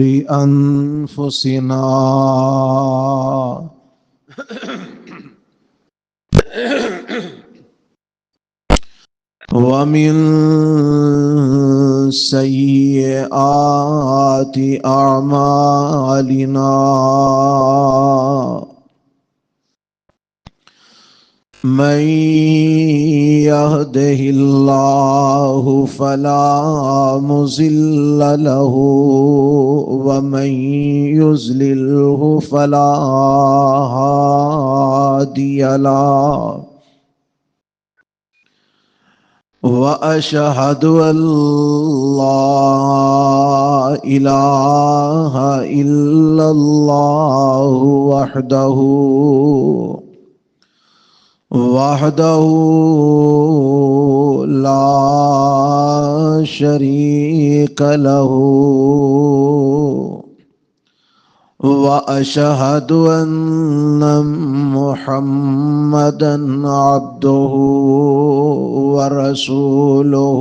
أنفسنا ومن سيئات أعمالنا من يهده الله فلا مضل له ومن يضلله فلا هادي له وأشهد أن لا إله إلا الله وحده لا شريك له وأشهد أن محمدًا عبده ورسوله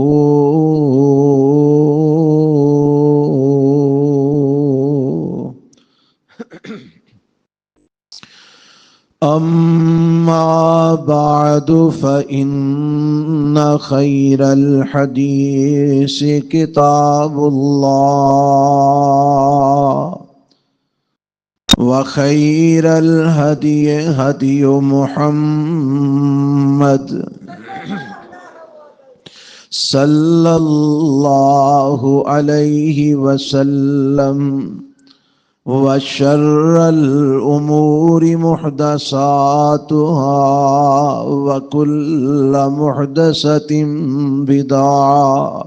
أما بعد فإن خير الحديث كتاب الله وخير الهدي هدي محمد صلى الله عليه وسلم وشر الأمور محدثاتها وكل محدثة بدعة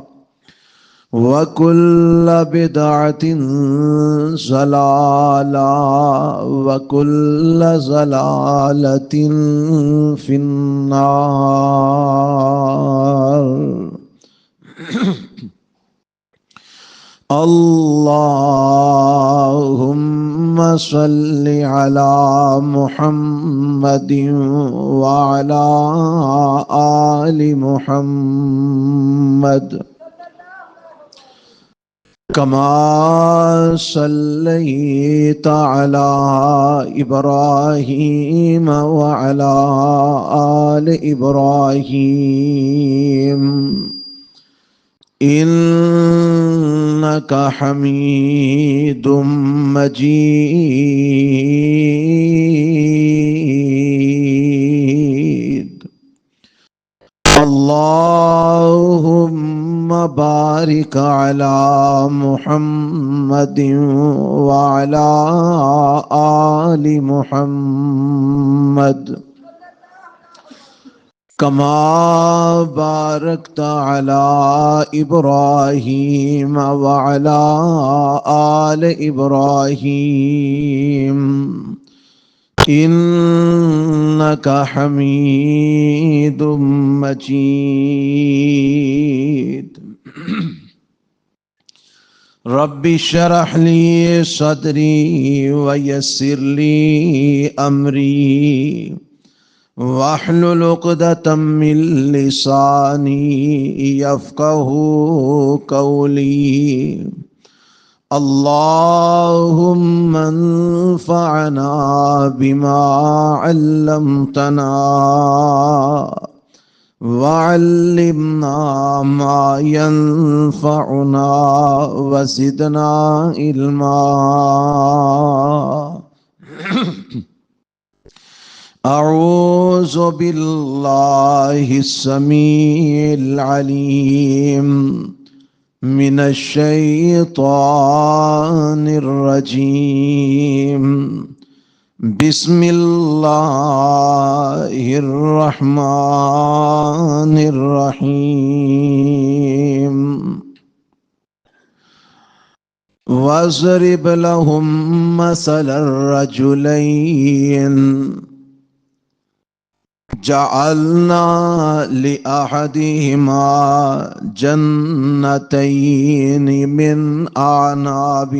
وكل بدعة ضلالة وكل ضلالة في النار. اللهم صل على محمد وعلى آل محمد كما صليت على إبراهيم وعلى آل إبراهيم إنك حميد مجيد. اللهم بارك على محمد وعلى آل محمد كما باركت على إبراهيم وعلى آل إبراهيم إنك حميد مجيد. رب اشرح لي صدري ويسر لي أمري واحلل عقدة من لساني يفقهوا قولي. اللهم انفعنا بما علمتنا وعلمنا ما ينفعنا وزدنا علما. أعوذ بالله السميع العليم من الشيطان الرجيم. بسم الله الرحمن الرحيم. واضرب لهم مثل الرجلين جعلنا لأحدهما جنتين من أعناب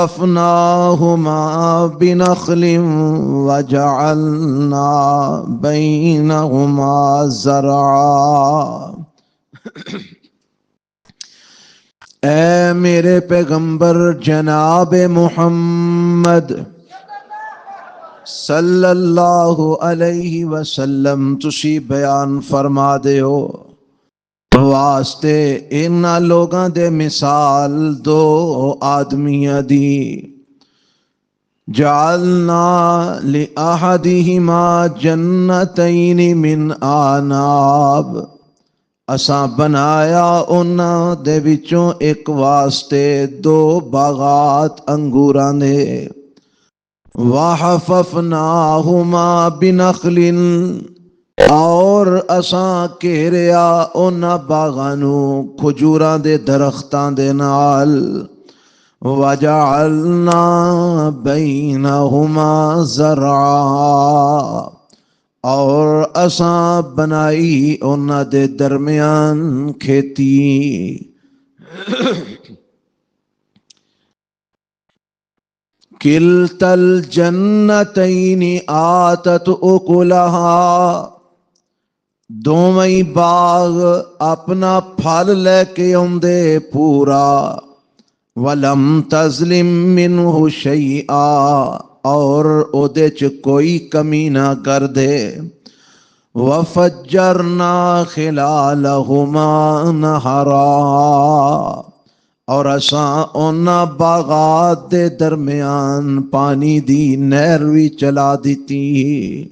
وحففناهما بنخل وجعلنا بينهما زرعا. اے میرے پیغمبر جناب محمد صلی اللہ علیہ وسلم تسی بیان فرما دیو واسطے انہاں لوگاں دے مثال دو آدمیاں دی جعلنا لأحدہما جنتین من آناب اساں بنایا انہاں دے وچوں ایک واسطے دو باغات انگوراں دے وَحَفَفْنَاهُمَا بِنَخْلٍ اور اساں گھیریا انہاں باغاں نوں کھجوراں دے درختاں دے نال وَجَعَلْنَا بَيْنَهُمَا زَرْعًا اور اساں بنائی انہاں دے درمیان کھیتی کلتا الجنتین آتت اکلہا دوویں باغ اپنا پھل لے کے آندے پورا ولم تظلم منہ شیئا اور اودے چ کوئی کمی نہ کر دے وفجرنا خلالہما نہرا اور اساں انہاں باغات دے درمیان پانی دی نہر وی چلا دیتی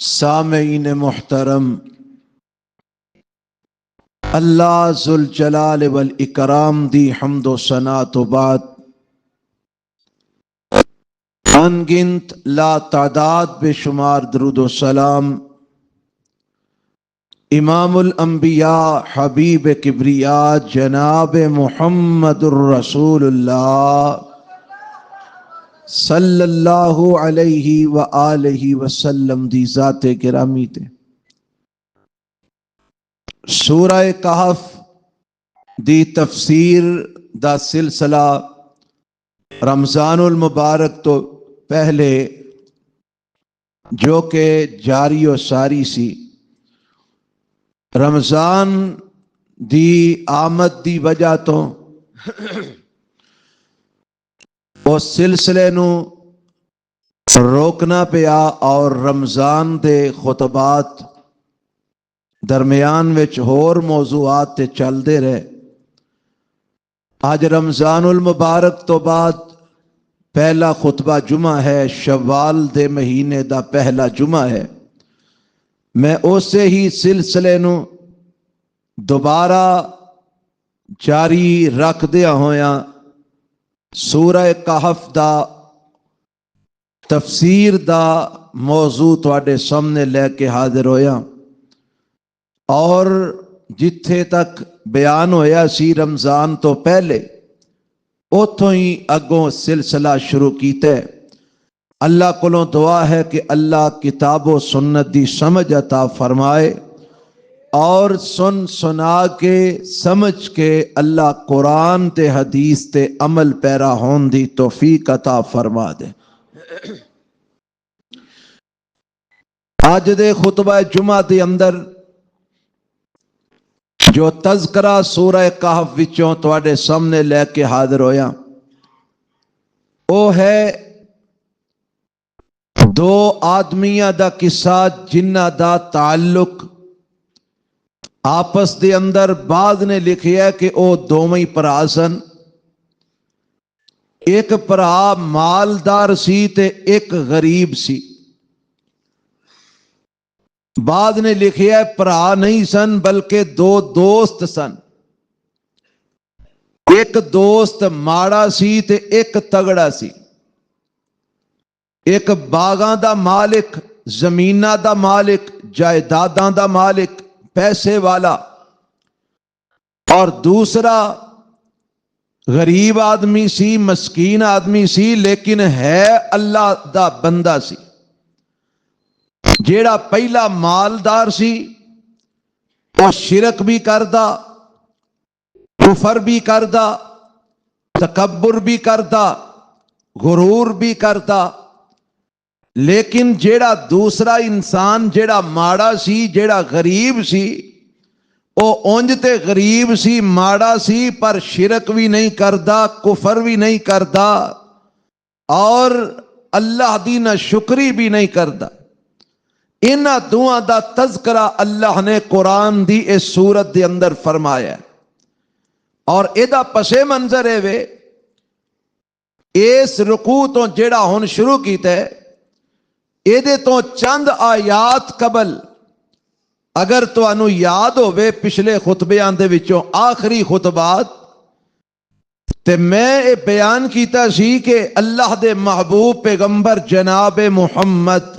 سامعین محترم اللہ ذوالجلال والاکرام دی حمد و ثنا تو بعد انگنت لا تعداد بے شمار درود و سلام امام الانبیاء حبیب کبریا جناب محمد الرسول اللہ صلی اللہ علیہ وآلہ وسلم دی ذات گرامی تے سورہ کہف دی تفسیر دا سلسلہ رمضان المبارک تو پہلے جو کہ جاری و ساری سی رمضان دی آمد دی وجہ تو اس سلسلے نو روکنا پیا اور رمضان دے خطبات درمیان وچ ہور موضوعات تے چل دے رہے آج رمضان المبارک تو بعد پہلا خطبہ جمعہ ہے شوال دے مہینے دا پہلا جمعہ ہے میں اسے ہی سلسلے نو دوبارہ جاری رکھ دیا ہویا سورہ کہف دا تفسیر دا موضوع تواڈے سامنے لے کے حاضر ہویا اور جتھے تک بیان ہویا سی رمضان تو پہلے اتھوں ہی اگوں سلسلہ شروع کیتے اللہ کولوں دعا ہے کہ اللہ کتاب و سنت دی سمجھ عطا فرمائے اور سنا کے سمجھ کے اللہ قرآن تے حدیث تے عمل پیرا ہون دی توفیق عطا فرما دے آج دے خطبہ جمعہ دے اندر جو تذکرہ سورہ کہف وچوں تواڈے سامنے لے کے حاضر ہویا او ہے دو آدمیاں دا قصہ جنہ دا تعلق آپس دے اندر بعد نے لکھیا ہے کہ او دوویں پرا سن ایک پرا مالدار سی تے ایک غریب سی بعد نے لکھیا ہے پرا نہیں سن بلکہ دو دوست سن ایک دوست ماڑا سی تے ایک تگڑا سی ایک باغاں دا مالک زمیناں دا مالک جائیداداں دا مالک پیسے والا اور دوسرا غریب آدمی سی مسکین آدمی سی لیکن ہے اللہ دا بندہ سی جیڑا پہلا مالدار سی وہ شرک بھی کردا کفر بھی کردا تکبر بھی کردا غرور بھی کردا لیکن جیڑا دوسرا انسان جیڑا ماڑا سی جیڑا غریب سی وہ اونج تے غریب سی ماڑا سی پر شرک بھی نہیں کردا کفر بھی نہیں کردا اور اللہ دی نہ شکری بھی نہیں کردا. انہاں دعا دا تذکرہ اللہ نے قرآن دی اس سورت دے اندر فرمایا ہے. اور ایدہ پس منظر ہے وے اس رکوع تو جیڑا ہن شروع کیتا ہے ایدے تو چند آیات قبل اگر تو انو یاد ہوئے پچھلے خطبیاں دے وچوں آخری خطبات تے میں اے بیان کیتا سی کہ اللہ دے محبوب پیغمبر جناب محمد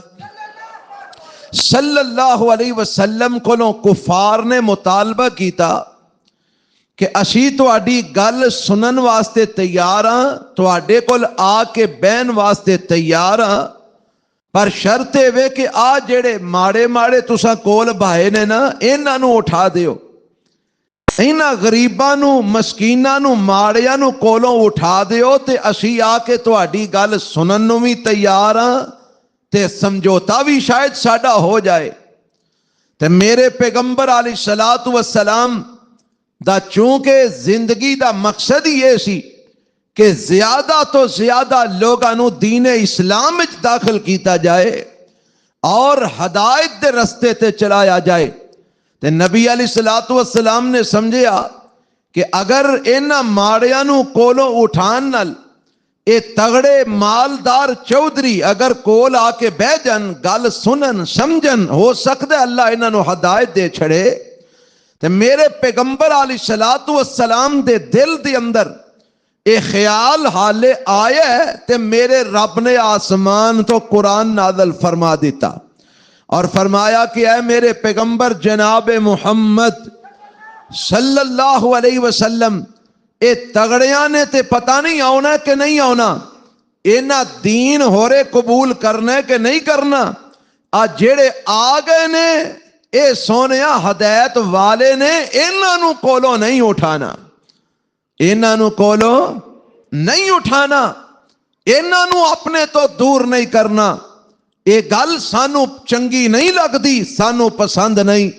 صلی اللہ علیہ وسلم کو کفار نے مطالبہ کیتا کہ اسی تواڈی گل سنن واسطے تیار ہاں تواڈے کول آ کے بہن واسطے تیار ہاں پر شرط ہے کہ آ جڑے ماڑے ماڑے تساں کول بھائے نے نا انہاں نو اٹھا دیو. انہاں غریباں نو مسکیناں نو ماڑیاں نو کولوں اٹھا دیو تے اسی آ کے تواڈی گل سنن نو بھی تیار ہاں تے سمجھوتا بھی شاید ساڈا ہو جائے. تے میرے پیغمبر علیہ الصلوۃ والسلام دا چونکہ زندگی دا مقصد ہی یہ سی کہ زیادہ تو زیادہ لوگاں دین اسلام وچ داخل کیتا جائے اور ہدایت دے رستے تے چلایا جائے. تے نبی علیہ الصلوۃ والسلام نے سمجھیا کہ اگر انہاں ماڑیاں نو کولوں اٹھان نال اے تگڑے مالدار چودھری اگر کول آ کے بہ جن گل سنن سمجھن ہو سکتا ہے اللہ انہاں نو ہدایت دے چھڑے. تے میرے پیغمبر علیہ الصلوۃ والسلام دے دل دے اندر اے خیال حالے آیا ہے تے میرے رب نے آسمان تو قرآن نازل فرما دیتا اور فرمایا کہ اے میرے پیغمبر جناب محمد صلی اللہ علیہ وسلم اے تگڑیاں نے تے پتہ نہیں آنا کہ نہیں آنا اینا دین ہورے قبول کرنا کہ نہیں کرنا آ جیڑے آ گئے نے اے سونیا ہدایت والے نے انہاں نو کولوں نہیں اٹھانا انہاں نو کولوں نہیں اٹھانا انہاں نو اپنے تو دور نہیں کرنا. اے گل سانو چنگی نہیں لگدی سانو پسند نہیں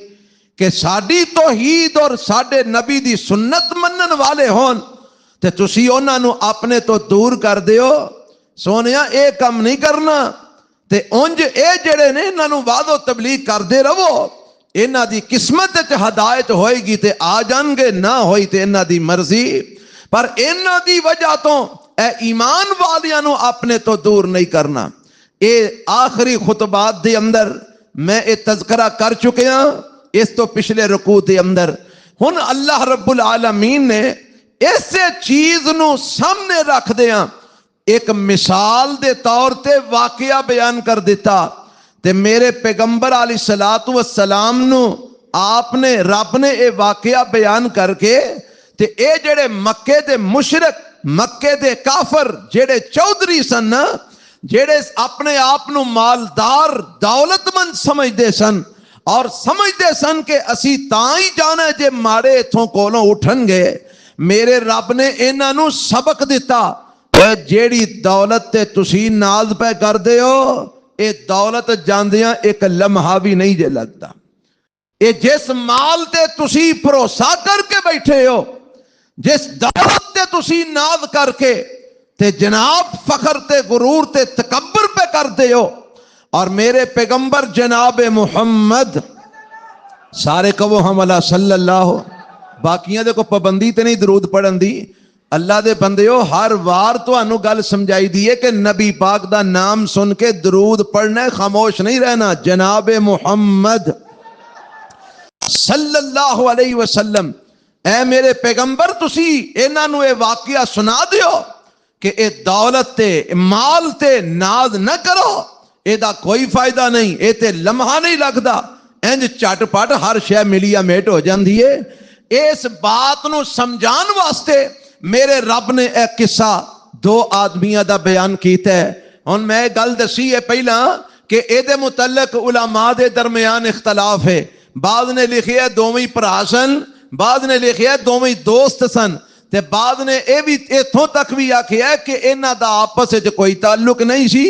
کہ ساڈی توحید اور ساڈے نبی دی سنت منن والے ہون تے تسی انہاں نو اپنے تو دور کر دیو. سونیا اے کم نہیں کرنا تے اونج اے جڑے نے انہاں نو وعد و تبلیغ کردے رہو انہاں دی قسمت وچ ہدایت ہوئے گی تے آ جان گے نہ ہوئی تے انہاں دی مرضی پر انہاں دی وجہ تو اے ایمان والیاں نو اپنے تو دور نہیں کرنا. اے آخری خطبات دے اندر میں اے تذکرہ کر چکے ہاں اس تو پچھلے رکوع دے اندر. ہن اللہ رب العالمین نے ایسے چیز نو سامنے رکھ دیاں ایک مثال دے طور تے واقعہ بیان کر دیتا تے میرے پیغمبر علیہ الصلوۃ والسلام نو آپ نے رب نے اے واقعہ بیان کر کے تے اے جڑے مکے دے مشرک مکے دے کافر جڑے چودھری سن جڑے اپنے آپ نو مالدار دولت مند سمجھدے سن اور سمجھدے سن کہ اسی تاں ہی جانا جے ماڑے اتھوں کولوں اٹھن گے میرے رب نے انہاں نو سبق دیتا جیڑی دولت تے تسی ناز پہ کر دے ہو اے دولت جاندیاں ایک لمحہ بھی نہیں جے لگتا. اے جس مال تے تسی بھروسہ کر کے بیٹھے ہو جس دولت تے تسی ناز کر کے تے جناب فخر تے غرور تے تکبر پہ کر دے ہو اور میرے پیغمبر جناب محمد سارے کہو ہم اللہ صلی اللہ باقیاں دے کو پابندی تے نہیں درود پڑھن دی اللہ دے بندیو ہر وار تو انو گل سمجھائی دیئے کہ نبی پاک دا نام سن کے درود پڑھنا ہے خاموش نہیں رہنا. جناب محمد صلی اللہ علیہ وسلم اے میرے پیغمبر تسی انہاں نو اے واقعہ سنا دیو کہ اے دولت تے مال تے ناز نہ کرو اے دا کوئی فائدہ نہیں اے تے لمحہ نہیں لگدا انج چٹ پٹ ہر شے ملیا میٹ ہو جاندی ہے. اس بات نو سمجھان واسطے میرے رب نے ایک قصہ دو آدمیاں دا بیان کیتا ہے. ہن میں گل دسی ہے پہلا کہ اے دے متعلق علماء دے درمیان اختلاف ہے. بعض نے لکھیا ہے دوویں بھرا سن بعض نے لکھیا ہے دوویں دوست سن تے بعض نے اے بھی ایتھوں تک بھی آکھیا ہے کہ انہاں دا آپس وچ کوئی تعلق نہیں سی.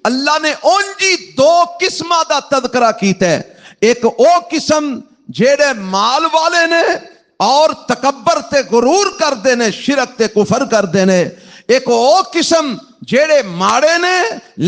اللہ نے اونجی دو قسماں دا تذکرہ کیتا ہے. ایک او قسم جیڑے مال والے نے اور تکبر تے غرور کردے نے، شرک تے کفر کردے نے، ایک او قسم جیڑے ماڑے نے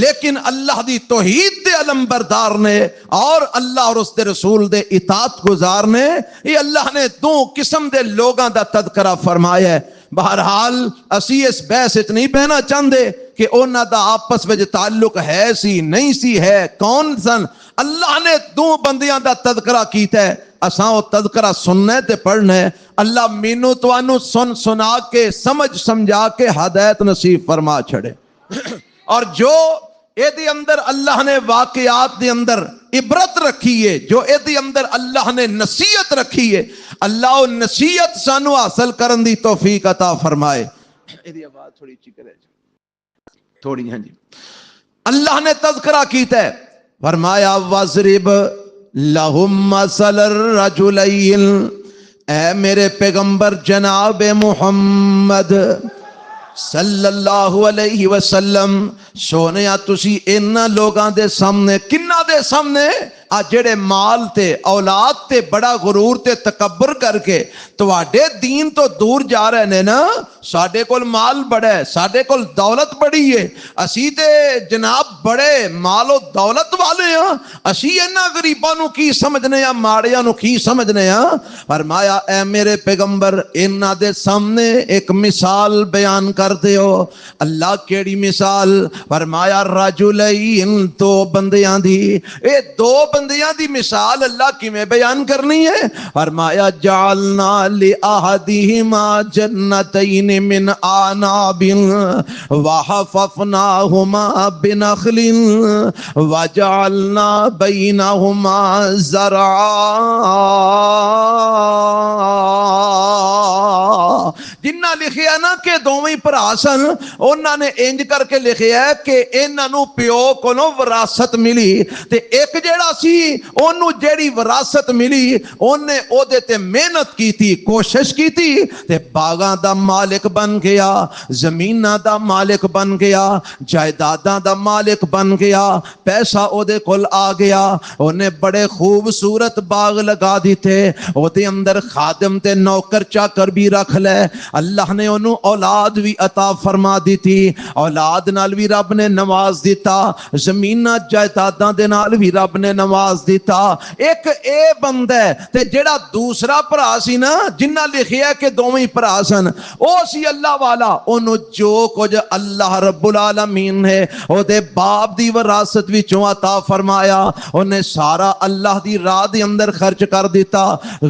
لیکن اللہ دی توحید دے علمبردار نے اور اللہ اور اس دے رسول دے اطاعت گزار نے. یہ اللہ نے دو قسم دے لوگاں دا تذکرہ فرمایا ہے. بہرحال اسی اس بحث وچ نہیں بہنا چاہندے کہ انہاں دا آپس وچ تعلق ہے سی نہیں سی، ہے کون سن. اللہ نے دو بندیاں دا تذکرہ کیتا ہے، اساں او تذکرہ سننا تے پڑھنا ہے. اللہ مینوں توانوں سن سنا کے سمجھ سمجھا کے ہدایت نصیب فرما چھڑے. اور جو اے دی اندر اللہ نے واقعات دے اندر عبرت رکھی ہے، جو اے دی اندر اللہ نے نصیحت رکھی ہے، اللہ او نصیحت سانو حاصل کرن دی توفیق عطا فرمائے. اے دی آواز تھوڑی اچھی کرے تھوڑی. ہاں جی، اللہ نے تذکرہ کیتا ہے، فرمایا وَضْرِبْ لَهُمْ مَثَلَ الرَّجُلَيْنِ. اے میرے پیغمبر جناب محمد صلی اللہ علیہ وسلم، سونیا تسی انہاں لوگاں دے سامنے، کنہ دے سامنے؟ آ جڑے مال تے اولاد تے بڑا غرور تے تکبر کر کے تواڈے دین تو دور جا رہے نے نا. ساڈے کول مال بڑا ہے، ساڈے کول دولت بڑی ہے، اسی تے جناب بڑے مال و دولت والے ہاں، اسی انہاں غریباں نو کی سمجھنے ہاں، ماڑیاں نو کی سمجھنے ہاں. فرمایا اے میرے پیغمبر انہاں دے سامنے ایک مثال بیان کر دیو. اللہ کیڑی مثال؟ فرمایا رجلین، دو بندیاں دی. اے دو بندیاں دی مثال اللہ کی میں بیان کرنی ہے. فرمایا جعلنا لأحدہما جنتین من آناب وحففناہما بنخل وجعلنا بینہما زرعا. جنہ لکھیا نا کہ دوویں بھرا سن، انہاں نے انج کر کے لکھیا ہے کہ انہاں نو پیو کولوں وراثت ملی، تے ایک جیڑا سی اونوں جیڑی وراثت ملی اونے او دے تے محنت کیتی، کوشش کیتی تے باغاں دا مالک بن گیا، زمیناں دا مالک بن گیا، جائیداداں دا مالک بن گیا، پیسہ او دے کول آ گیا. اونے بڑے خوبصورت باغ لگا دیتے، او دے اندر خادم تے نوکر چاکر بھی رکھ لے. اللہ نے انہوں اولاد بھی عطا فرما دیتی، اولاد نال بھی رب نے نواز دیتا، زمینہ جائیداداں دے نال بھی رب نے نواز دیتا. ایک اے بندہ ہے تے جڑا دوسرا بھرا سی نا جنہ لکھیا کہ دوویں بھرا سن، او سی اللہ والا. انہوں جو کچھ اللہ رب العالمین ہے او دے باپ دی وراثت وچوں عطا فرمایا، انہیں سارا اللہ دی راہ دے اندر خرچ کر دیتا.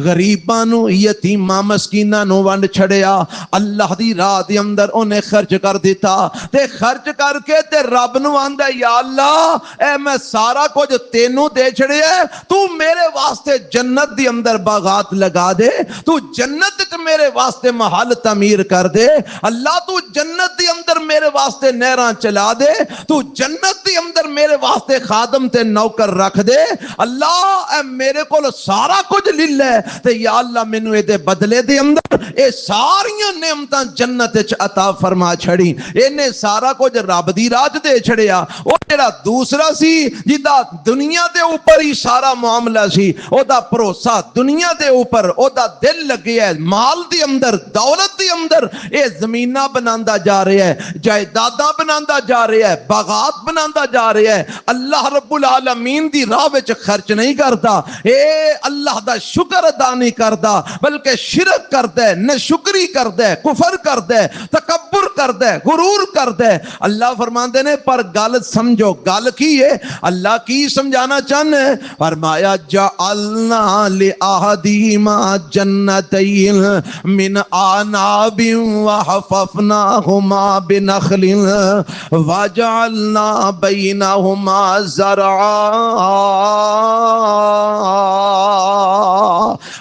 غریباں نو یتیماں مسکیناں نو ونڈ چھڑیا، اللہ دی راہ دے اندر انہیں خرچ کر دیتا. تے خرچ کر کے تے رب نو آندا یا اللہ اے میں سارا کچھ تینوں دے چھڑیا ہے، تو میرے واسطے جنت دی اندر باغات لگا دے، تو جنت تے میرے واسطے محل تعمیر کر دے. اللہ تو جنت دی اندر میرے واسطے نہراں چلا دے، تو جنت دی اندر میرے واسطے خادم تے نوکر رکھ دے. اللہ اے میرے کول سارا کچھ للہ ہے تے یا اللہ مینوں اے دے بدلے دے اندر اے ساریاں نعمتاں جنت وچ عطا فرما چھڑی. اینے سارا کچھ رب دی راہ دے چھڑیا. او جڑا دوسرا سی جدا دنیا دے اوپر ہی سارا معاملہ سی، او دا بھروسہ دنیا دے اوپر، او دا دل لگیا ہے مال دی اندر، دولت دی اندر. اے زمیناں بناندا جا رہا ہے، جائیداداں بناندا جا رہا ہے، باغات بناندا جا رہا ہے. اللہ رب العالمین دی راہ وچ خرچ نہیں کردا، اے اللہ دا شکر ادا نہیں کردا، بلکہ شرک کردا ہے، ناشکری کردا ہے، کفر کردا ہے، تکبر کردا ہے، غرور کردا ہے. اللہ فرماندے نے پر گل سمجھو، گل کی ہے؟ اللہ کی سمجھانا چاہنے؟ فرمایا جعلنا لأحدہما جنتین من آناب وحففناہما بنخل وجعلنا بینہما زرعا.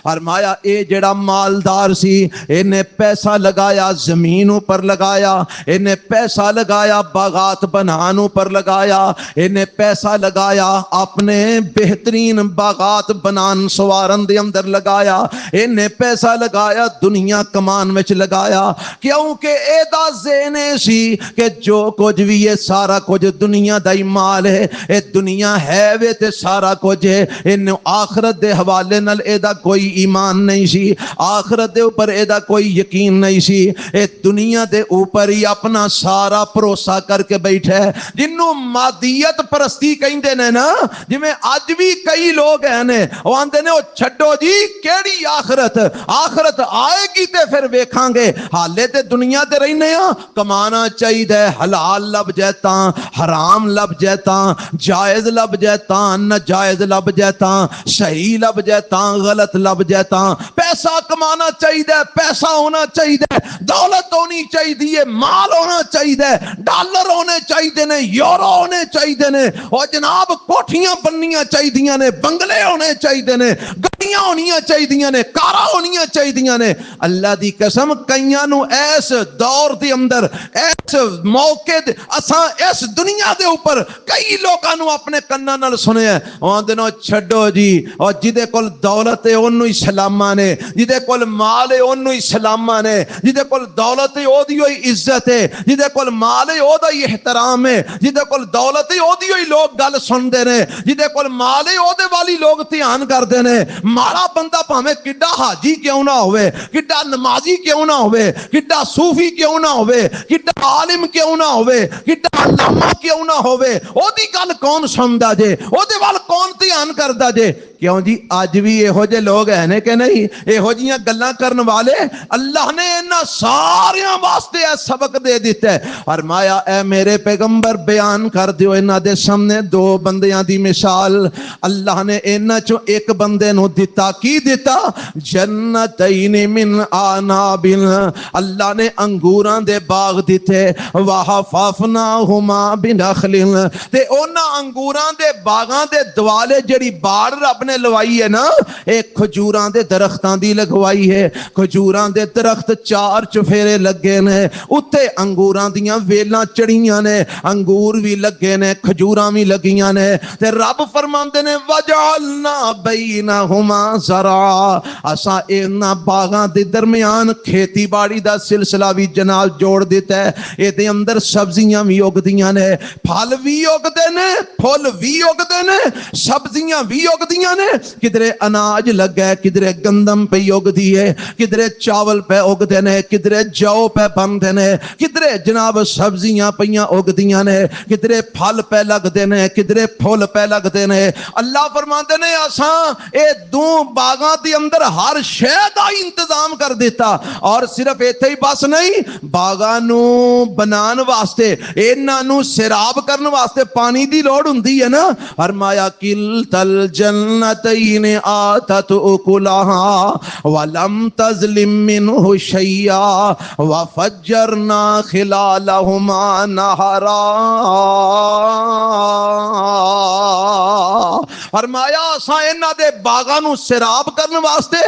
فرمایا اے جڑا مالدار سی انہیں پیسہ لگایا زمین پر لگایا، انہیں پیسہ لگایا باغات بنان پر لگایا، انہیں پیسہ لگایا اپنے بہترین باغات بنان سوارن دے اندر لگایا، انہیں پیسہ لگایا دنیا کمان وچ لگایا. کیونکہ اے دا ذہنے سی کہ جو کچھ بھی یہ سارا کچھ دنیا دا ہی مال ہے، اے دنیا ہے وے تے سارا کچھ ہے، انہوں آخرت دے حوالے نال اے دا ایدا کوئی ایمان نہیں سی، آخرت دے اوپر ایدا کوئی یقین نہیں سی، اے دنیا دے اوپر ہی اپنا سارا بھروسہ کر کے بیٹھا ہے، جنوں مادیت پرستی کہندے نے نا، جویں اج بھی کئی لوگ ہیں نے او آندے نے او چھڈو جی کیڑی آخرت، آخرت آئے گی تے پھر ویکھاں گے، حالے تے دنیا تے رہنے ہاں، کمانا چاہیے، حلال لب جائے تاں، حرام لب جائے تاں، جائز لب جائے تاں، ناجائز لب جائے تاں، صحیح لب جائے تاں، غلط لب جائے تاں، پیسہ کمانا چاہیے، پیسہ ہونا چاہیے، دولت ہونی چاہیے، مال ہونا چاہیے، ڈالر ہونے چاہیے نے، یورو ہونے چاہیے نے، اور جناب کوٹھیاں بننیاں چاہیے نے، بنگلے ہونے چاہیے نے، گڈیاں ہونیاں چاہیے نے، کاراں ہونیاں چاہیے نے۔ اللہ دی قسم کئیاں نو ایس دور دے اندر، ایس موقع دے اساں اس دنیا دے اوپر کئی لوگاں نو اپنے کنا نال سنیا، آندے نو چھڈو جی، اور جدے کول دولت ہے اونوں ہی سلاماں نے، جدے کول مال ہے اونوں ہی سلاماں نے، جدے کول دولت ہے او دی ہوئی عزت ہے، جدے کول مال ہے او دا ہی احترام ہے، جدے کول دولت ہے او دی ہوئی لوگ گل سندے نے، جدے کول مال ہے او دے والی لوگ دھیان کردے نے۔ ماڑا بندہ بھاویں کڈا حاجی کیوں نہ ہوئے، کڈا نمازی کیوں نہ ہوئے، کڈا صوفی کیوں نہ ہوئے، کڈا عالم کیوں نہ ہوئے، کڈا علامہ کیوں نہ ہوئے، او دی گل کون سندا جے، او دے وال کون دھیان کردا جے؟ کیوں جی اج بھی یہو جے لوگ ہیں کہ نہیں، یہو جیاں گلاں کرن والے اللہ نے انہاں ساریاں واسطے اے سبق دے دیتا ہے، فرمایا اے میرے پیغمبر بیان کر دیو انہاں دے سامنے دو بندیاں دی مثال، اللہ نے انہاں چوں ایک بندے نو دتا، کی دتا؟ جنتین من آناب، اللہ نے انگوراں دے باغ دیتے، وحففناہما بنخل، تے انہاں انگوراں دے باغاں دے دوالے جڑی باڑ رب نے لوائی ہے نا، ایک کھجوراں دے درختاں دی لگوائی ہے، کھجوراں دے درخت چار چفیرے لگے نے، اتے انگوراں دیاں ویلاں چڑیاں نے، انگور بھی لگے نے، کھجوراں بھی لگیاں نے، تے رب فرماندے نے وجعلنا بینہما زرعا، اساں انہاں باغاں دے درمیان کھیتی باڑی دا سلسلہ بھی جناب جوڑ دیتا ہے، اے دے اندر سبزیاں بھی اگدیاں نے، پھل بھی اگدے نے، پھل بھی اگدے نے، سبزیاں بھی اگدیاں نے، کدرے اناج لگا ہے، کدرے گندم پہ اگدی ہے، کدرے چاول پہ اگدے نے، کدرے جو پہ بندے نے، کدرے جناب سبزیاں پیاں اگدیاں نے، کدرے پھل پہ لگدے نے، کدرے پھول پہ لگدے نے۔ اللہ فرماندے نے اساں اے دو باغاں دے اندر ہر شے دا انتظام کر دیتا، اور صرف ایتھے ہی بس نہیں، باغاں نو بنان واسطے، انہاں نو سیراب کرن واسطے پانی دی لوڑ ہوندی ہے نا، فرمایا کلتل جنتین آتت اکلہا ولم تظلم منہ شیئا وفجرنا خلالہما نہرا، فرمایا اساں انہاں دے باغاں نو سیراب کرن واسطے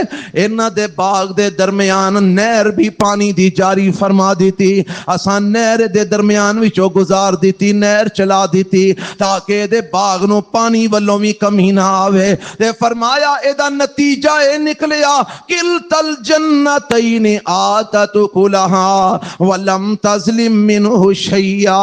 انہاں دے باغ دے درمیان نہر بھی پانی دی جاری فرما دیتی، اساں نہر دے درمیان وچوں گزار دیتی، نہر چلا دیتی تاکہ دے باغ نو پانی والوں بھی کمی نہ آوے، تے فرمایا اے دا نتیجہ اے نکلیا کلتل جنتین آتت اکلہا ولم تظلم منہ شیئا،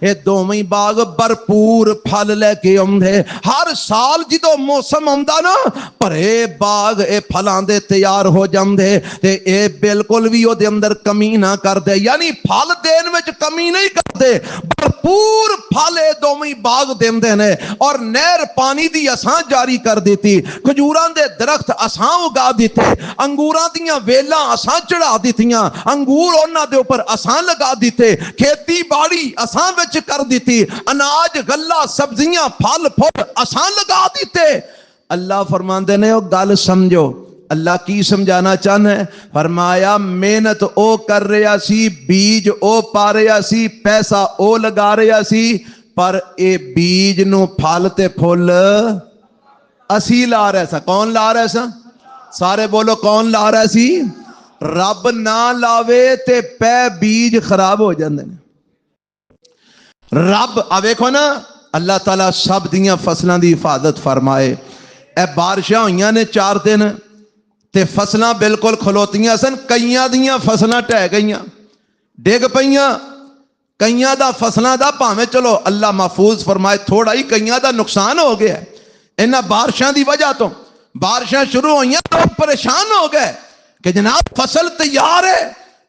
اے دوویں باغ بھرپور پھل لے کے اوندے، ہر سال جدو موسم آندا نا پرے باغ اے پھلاں دے تیار ہو جاندے، تے اے بالکل بھی او دے اندر کمی نہ کر دے، یعنی پھل دین وچ کمی نہیں کردے، بھرپور پھل اے دوویں باغ دیندے نے، اور نہر پانی دی اساں جاری کر دیتی، کھجوراں دے درخت اساں اگا دیتے، انگوراں دیاں ویلاں اساں چڑھا دیتیاں، انگور انہاں دے اوپر اساں لگا دیتے، کھیتی باڑی اساں وچ کر دیتی، اناج غلہ سبزیاں پھل پھل اساں لگا دیتے۔ اللہ فرماندے نے او گل سمجھو، اللہ کی سمجھانا چاہنا ہے؟ فرمایا محنت او کر رہا سی، بیج او پا رہا سی، پیسہ او لگا رہا سی، پر اے بیج نو پھل تے پھل اسی لا رہا سا۔ کون لا رہا سا؟ سارے بولو کون لا رہا سی؟ رب نہ لاوے تے پے بیج خراب ہو جاندے نے۔ رب آویکھو نا اللہ تعالیٰ سب دیاں فصلاں دی حفاظت فرمائے، اے بارشاں ہوئیاں نے 4 دن تے فصلاں بالکل کھلوتیاں سن، کئیاں دیاں فصلاں ٹہ گئیاں ڈگ پئیاں، کئیاں دا فصلاں دا پاویں چلو اللہ محفوظ فرمائے تھوڑا ہی، کئیاں دا نقصان ہو گیا انہاں بارشاں دی وجہ تو، بارشاں شروع ہوئی لوگ پریشان ہو گئے کہ جناب فصل تیار ہے،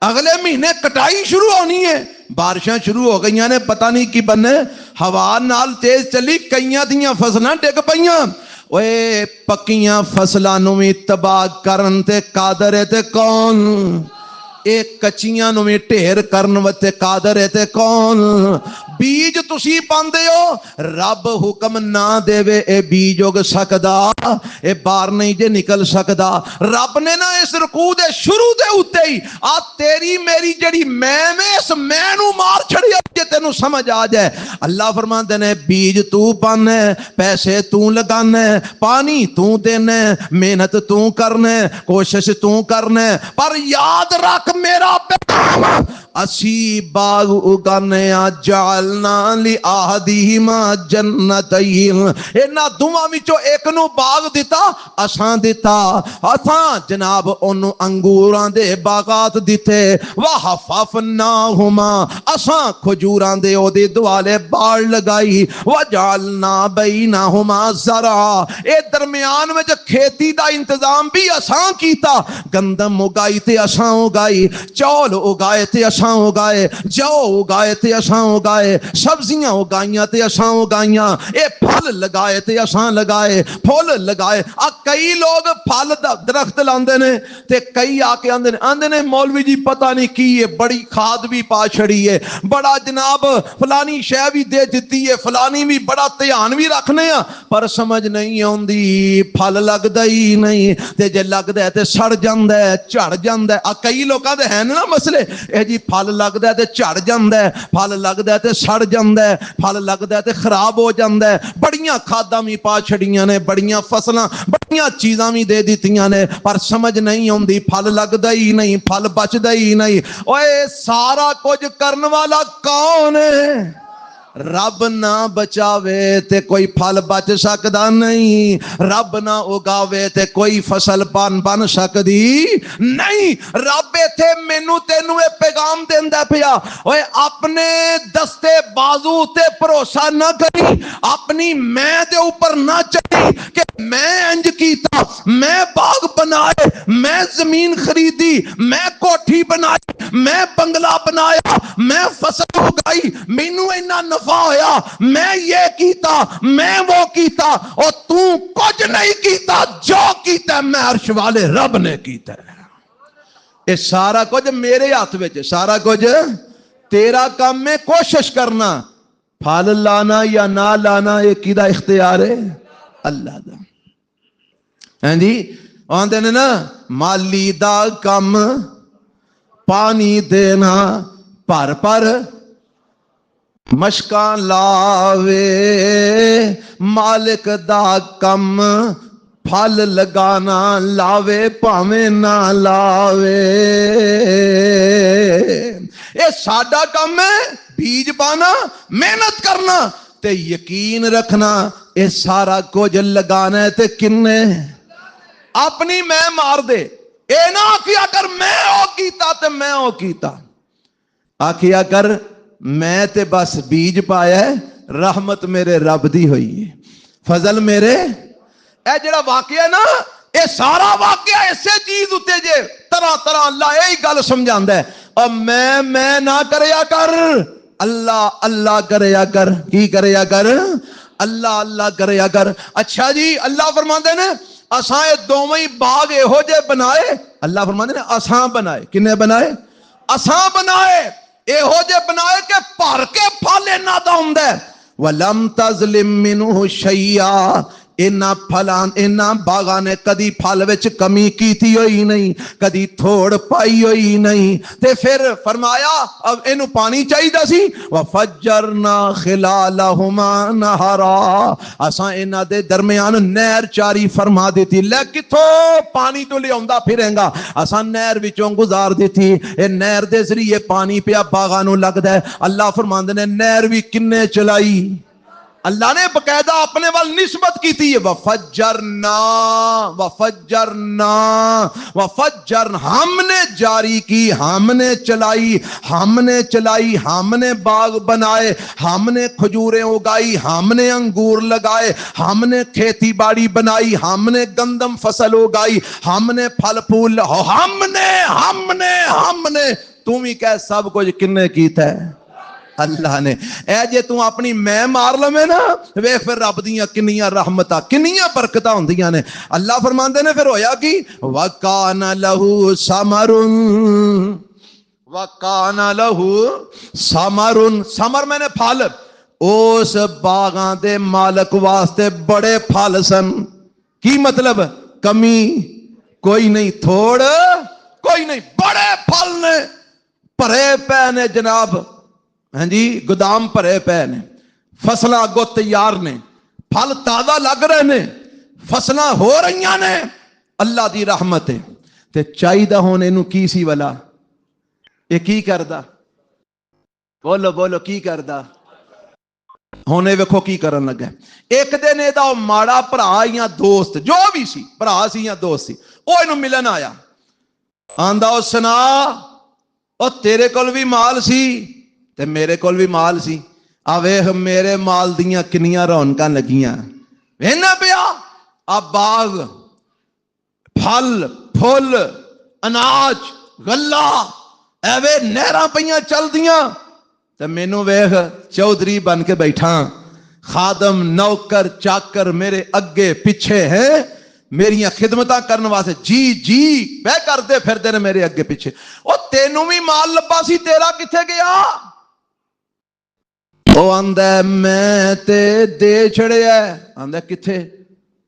اگلے مہینے کٹائی شروع ہونی ہے. بارشاں شروع ہو گئی نے، پتہ نہیں کی بنے، ہوا نال تیز چلی، کئیاں دیاں فصلاں ڈگ پیاں. اوے پکیاں فصلاں نوں وی تباہ کرن تے قادر ہے تے کون؟ ایک کچیاں نوں وی ڈھیر کرن وتے قادر ہے تے کون؟ بیج تسی پاندے ہو، رب حکم نہ دے وے اے بیج اگ سکدا، اے باہر نہیں جے نکل سکدا. رب نے نا اس رکوع دے شروع دے اوتے ہی آ تیری میری جڑی میں اس میں نو مار چھڑی جے تینوں سمجھ آ جائے. اللہ فرماندے نے بیج تو پانے، پیسے تو لگانے، پانی تو دینے، محنت تو کرنے، کوشش تو کرنے، پر یاد رکھ میرا پیغام اسی باغ اگانے جعلنا لآہدہما جنتین، انہاں دوواں وچوں ایک نو باغ دیتا اساں دیتا، اساں جناب اونوں انگوراں دے باغات دیتے، وحففناہما اساں کھجوراں دے او دے دوالے باڑ لگائی، وجعلنا بینہما زرعا، اے درمیان وچ کھیتی دا انتظام بھی اساں کیتا، گندم اگائی تے اساں اگائی، چول اگائے تے اساں اگائے، جو اگائے تے اساں اگائے، سبزیاں اگائیاں تے اساں اگائیاں، اے پھل لگائے تے اساں لگائے، پھول لگائے. کئی لوگ پھل دا درخت لاندے نے تے کئی آ کے آندے نے مولوی جی پتہ نہیں کی ہے، بڑی کھاد بھی پا چھڑی ہے، بڑا جناب فلانی شے بھی دے دتی ہے، فلانی بھی بڑا دھیان بھی رکھنے ہاں، پر سمجھ نہیں آندی پھل لگدا ہی نہیں، تے جے لگدا ہے تے سڑ جاندا ہے، جھڑ جاندا ہے. کئی لوکاں دے ہیں نا مسئلے، اے جی پھل لگدا ہے تے جھڑ جاندا ہے، پھل لگدا ہے تے سڑ جاندا ہے، پھل لگدا ہے تے خراب ہو جاندا ہے. بڑیاں کھاداں بھی پا چھڑیاں نے، بڑیاں فصلاں بڑیاں چیزاں بھی دے دتیاں نے، پر سمجھ نہیں آندی پھل لگدا ہی نہیں، پھل بچدا ہی نہیں. اوے سارا کچھ کرن والا کون ہے؟ رب نہ بچاوے تے کوئی پھل بچ سکدا نہیں، رب نہ اگاوے تے کوئی فصل بن سکدی نہیں. رب ایتھے مینوں تینوں اے پیغام دیندا پیا، اوے اپنے دستے بازو تے بھروسہ نہ کری، اپنی میں دے اوپر نہ چڑھی کہ میں انج کیتا، میں باغ بنائے، میں زمین خریدی، میں کوٹھی بنائی، میں بنگلہ بنایا، میں فصل اگائی، مینوں اینا نفع ہویا، میں یہ کیتا، میں وہ کیتا، اور تو کچھ نہیں کیتا، جو کیتا میں عرش والے رب نے کیتا ہے. اے سارا کچھ میرے ہاتھ وچ، سارا کچھ تیرا کام میں کوشش کرنا، پھل لانا یا نہ لانا یہ کیدا اختیار ہے؟ اللہ دا. ہاں جی آندے نے نا مالی دا کم پانی دینا پر مشکاں لاوے، مالک دا کم پھل لگانا لاوے پاویں نہ لاوے. اے ساڈا کم ہے بیج پانا، محنت کرنا تے یقین رکھنا اے سارا کچھ لگانا ہے تے کنے اپنی میں مار دے. اے نہ آکھیا کر میں او کیتا تے میں او کیتا، آکھیا کر میں تے بس بیج پایا ہے، رحمت میرے رب دی ہوئی ہے، فضل میرے. اے جڑا واقعہ ہے نا، اے سارا واقعہ ایسے چیز ہوتے جے طرح طرح اللہ یہی گل سمجھاندا ہے. اور میں نہ کریا کر، اللہ اللہ کریا کر. کی کریا کر؟ اللہ اللہ کریا کر. اچھا جی اللہ فرماندے نے اساں اے دوویں باغ ایہو جے بنائے، اللہ فرماندے نے اساں بنائے. کنے بنائے؟ اساں بنائے. ایہو جے بنائے کہ بھر کے پھل انہاں دا ہوندا ہے. وَلَمْ تَظْلِمْ مِنْهُ شَيْئًا، انہاں باغاں نے کدی پھل وچ کمی کیتی ہوئی نہیں، کدی تھوڑ پائی ہوئی نہیں. تے پھر فرمایا اب اینو پانی چاہیدا سی، وَفَجَّرْنَا خِلَالَهُمَا نَهَرًا، اساں انہاں دے درمیان نہر جاری فرما دیتی. لے کتھوں پانی تو لے آوندا پھریں گا، اساں نہر وچوں گزار دیتی. اے نہر دے ذریعے پانی پیا باغاں نو لگدا ہے. اللہ فرماندے نے نہر وی کنے چلائی؟ اللہ نے باقاعدہ اپنے وال نسبت کی تھی. وفجرنا ہم نے جاری کی, ہم نے چلائی, ہم نے باغ بنائے, ہم نے کھجوریں اگائی, ہم نے انگور لگائے, ہم نے کھیتی باڑی بنائی, ہم نے گندم فصل اگائی, ہم نے پھل پھول, ہم نے تم ہی کہہ سب کچھ کنے کیتا ہے اللہ نے. اے جے تو اپنی میں مار لویں نا ویکھ پھر رب دیاں کنیاں رحمتاں کنیاں برکتاں ہوندیاں نے. اللہ فرماندے نے پھر ہویا کی وَكَانَ لَهُ ثَمَرٌ میں نے پھل, اس باغاں دے مالک واسطے بڑے پھل سن. کی مطلب کمی کوئی نہیں, تھوڑ کوئی نہیں, بڑے پھل نے بھرے پے نے جناب. ہاں جی گودام بھرے پے نے, فصلاں اگوں تیار نے, پھل تازہ لگ رہے نے, فصلاں ہو رہی نے. اللہ دی رحمت ہے. تے چاہیدہ ہون اینو کی سی والا یہ کی کردا, بولو کی کردا. ہونے ویکھو کی کرن لگا. ایک دن اے دا ماڑا بھرا یا دوست جو بھی سی, بھرا سی یا دوست سی, او اینو ملن آیا. آندا او سنا او تیرے کول بھی مال سی تے میرے کول بھی مال سی, آ ویکھ میرے مال دیاں کنیاں رونقاں لگیاں. وینا پیا آ باغ, پھل پھل, اناج غلہ, ایویں نہراں پیاں چل دیاں تے مینوں ویکھ چودھری بن کے بیٹھا, خادم نوکر چاکر میرے اگے پیچھے ہیں, میریاں خدمتاں کرن واسطے جی بے کردے پھردے نے میرے اگے پیچھے. او تینوں بھی مال لبا سی, تیرا کتھے گیا؟ او آندا میں تے دے چھڑیا. آندا کتھے؟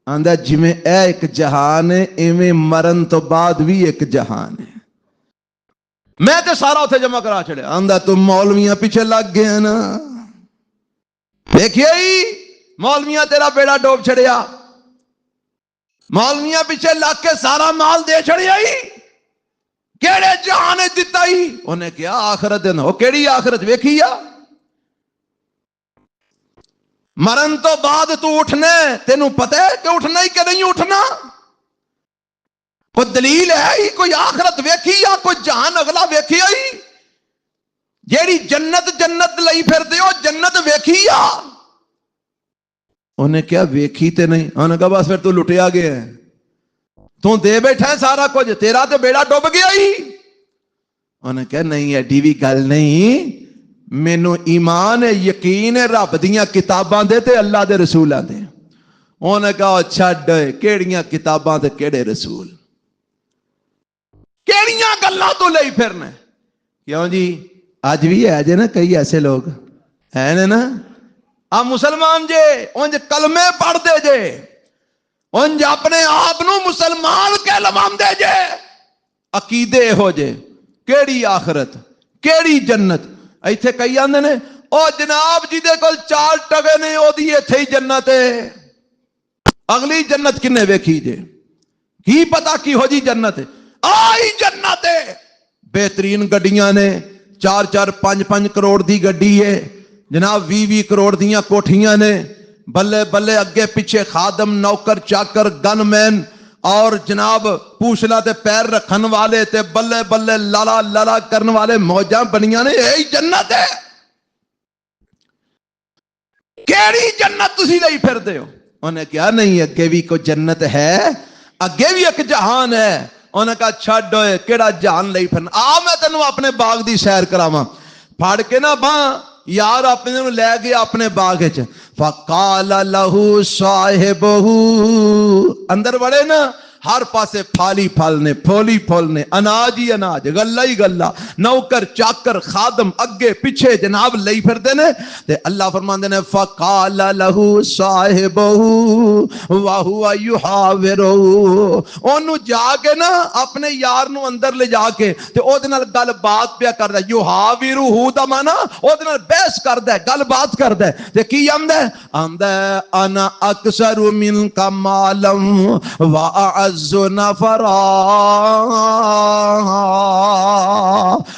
آندا جویں اے ایک جہان ہے ایویں مرن تو بعد بھی ایک جہان ہے, میں تے سارا اتھے جمع کرا چھڑیا. آندا تم مولویاں پیچھے لگ گئے نا, دیکھیے ہی مولویاں تیرا بیڑا ڈوب چھڑیا, مولویاں پیچھے لگ کے سارا مال دے چھڑیا ہی. کیڑے جہان دتا ہی؟ انہیں کیا آخرت دن ہو. کیڑی آخرت ویکھی یا؟ مرن تو بعد تو اٹھنے, تینوں پتہ ہے کہ اٹھنا ہی کہ نہیں اٹھنا؟ کوئی دلیل ہے ہی؟ کوئی آخرت ویکھی یا کوئی جہان اگلا ویکھی ہی؟ جیڑی جنت لئی پھر دیو جنت ویکھی یا؟ انہیں کیا ویکھی تے نہیں. انہیں کہا بس پھر تو لٹیا گیا ہے, تو دے بیٹھا ہے سارا کچھ, تیرا تے بیڑا ڈوب گیا ہی. انہیں کہا نہیں ایڈی بھی گل نہیں, مینوں ایمان ہے یقین ہے رب دیاں کتاباں دے تے اللہ دے رسولاں دے. انہیں کہا چھڈ کیڑیاں کتاباں تے کیڑے رسول, کیڑیاں گلاں تو لئی پھرنے. کیوں جی اج بھی ہے جے نا کئی ایسے لوگ ہیں نا, آ مسلمان جے انج کلمے پڑھ دے جے, انج اپنے آپ نو مسلمان کہلوان دے جے, عقیدے ہو جے کیڑی آخرت کیڑی جنت. ایتھے کئی آندے نے او جناب جی دے کول 4 ٹکے نے او دی ایتھے ہی جنت ہے, اگلی جنت کنے ویکھی جے, کی پتا کی ہو جی جنت ہے. آئی جنت ہے, بہترین گڈیاں نے, 4 5 کروڑ دی گڈی ہے جناب, 20 کروڑ دیاں کوٹھیاں نے, بلے بلے اگے پیچھے خادم نوکر چاکر گن مین, اور جناب پوچھلا تے پیر رکھن والے تے بلے بلے لالا کرن والے موجاں بنیاں نے. یہی جنت ہے. کیڑی جنت تسی لئی پھر دے ہو؟ انہیں کہا نہیں اگے بھی کوئی جنت ہے, اگے بھی ایک جہان ہے. انہیں کہا چھڈ ہوئے کیڑا جہان لئی پھرنا, آ میں تینوں اپنے باغ دی سیر کراواں. پھڑ کے نا باں یار اپنے نوں لے گیا اپنے باغ وچ. فقال له صاحبہ, اندر بڑے نا ہر پاسے پھالی پھل نے, پھولی پھول نے, اناج ہی اناج, غلہ ہی غلہ, نوکر چاکر خادم اگے پیچھے جناب لئی پھردے نے. تے اللہ فرماندے نے فقال له صاحبہ وهو يحاورہ, اونوں جا کے نا اپنے یار نو اندر لے جا کے تے او دے نال گل بات پیا کردا. یحاورہ دا معنی او دے نال بحث کردا ہے, گل بات کردا ہے. تے کی آندا ہے؟ آندا انا اکثر منک مالا واعز نفرا,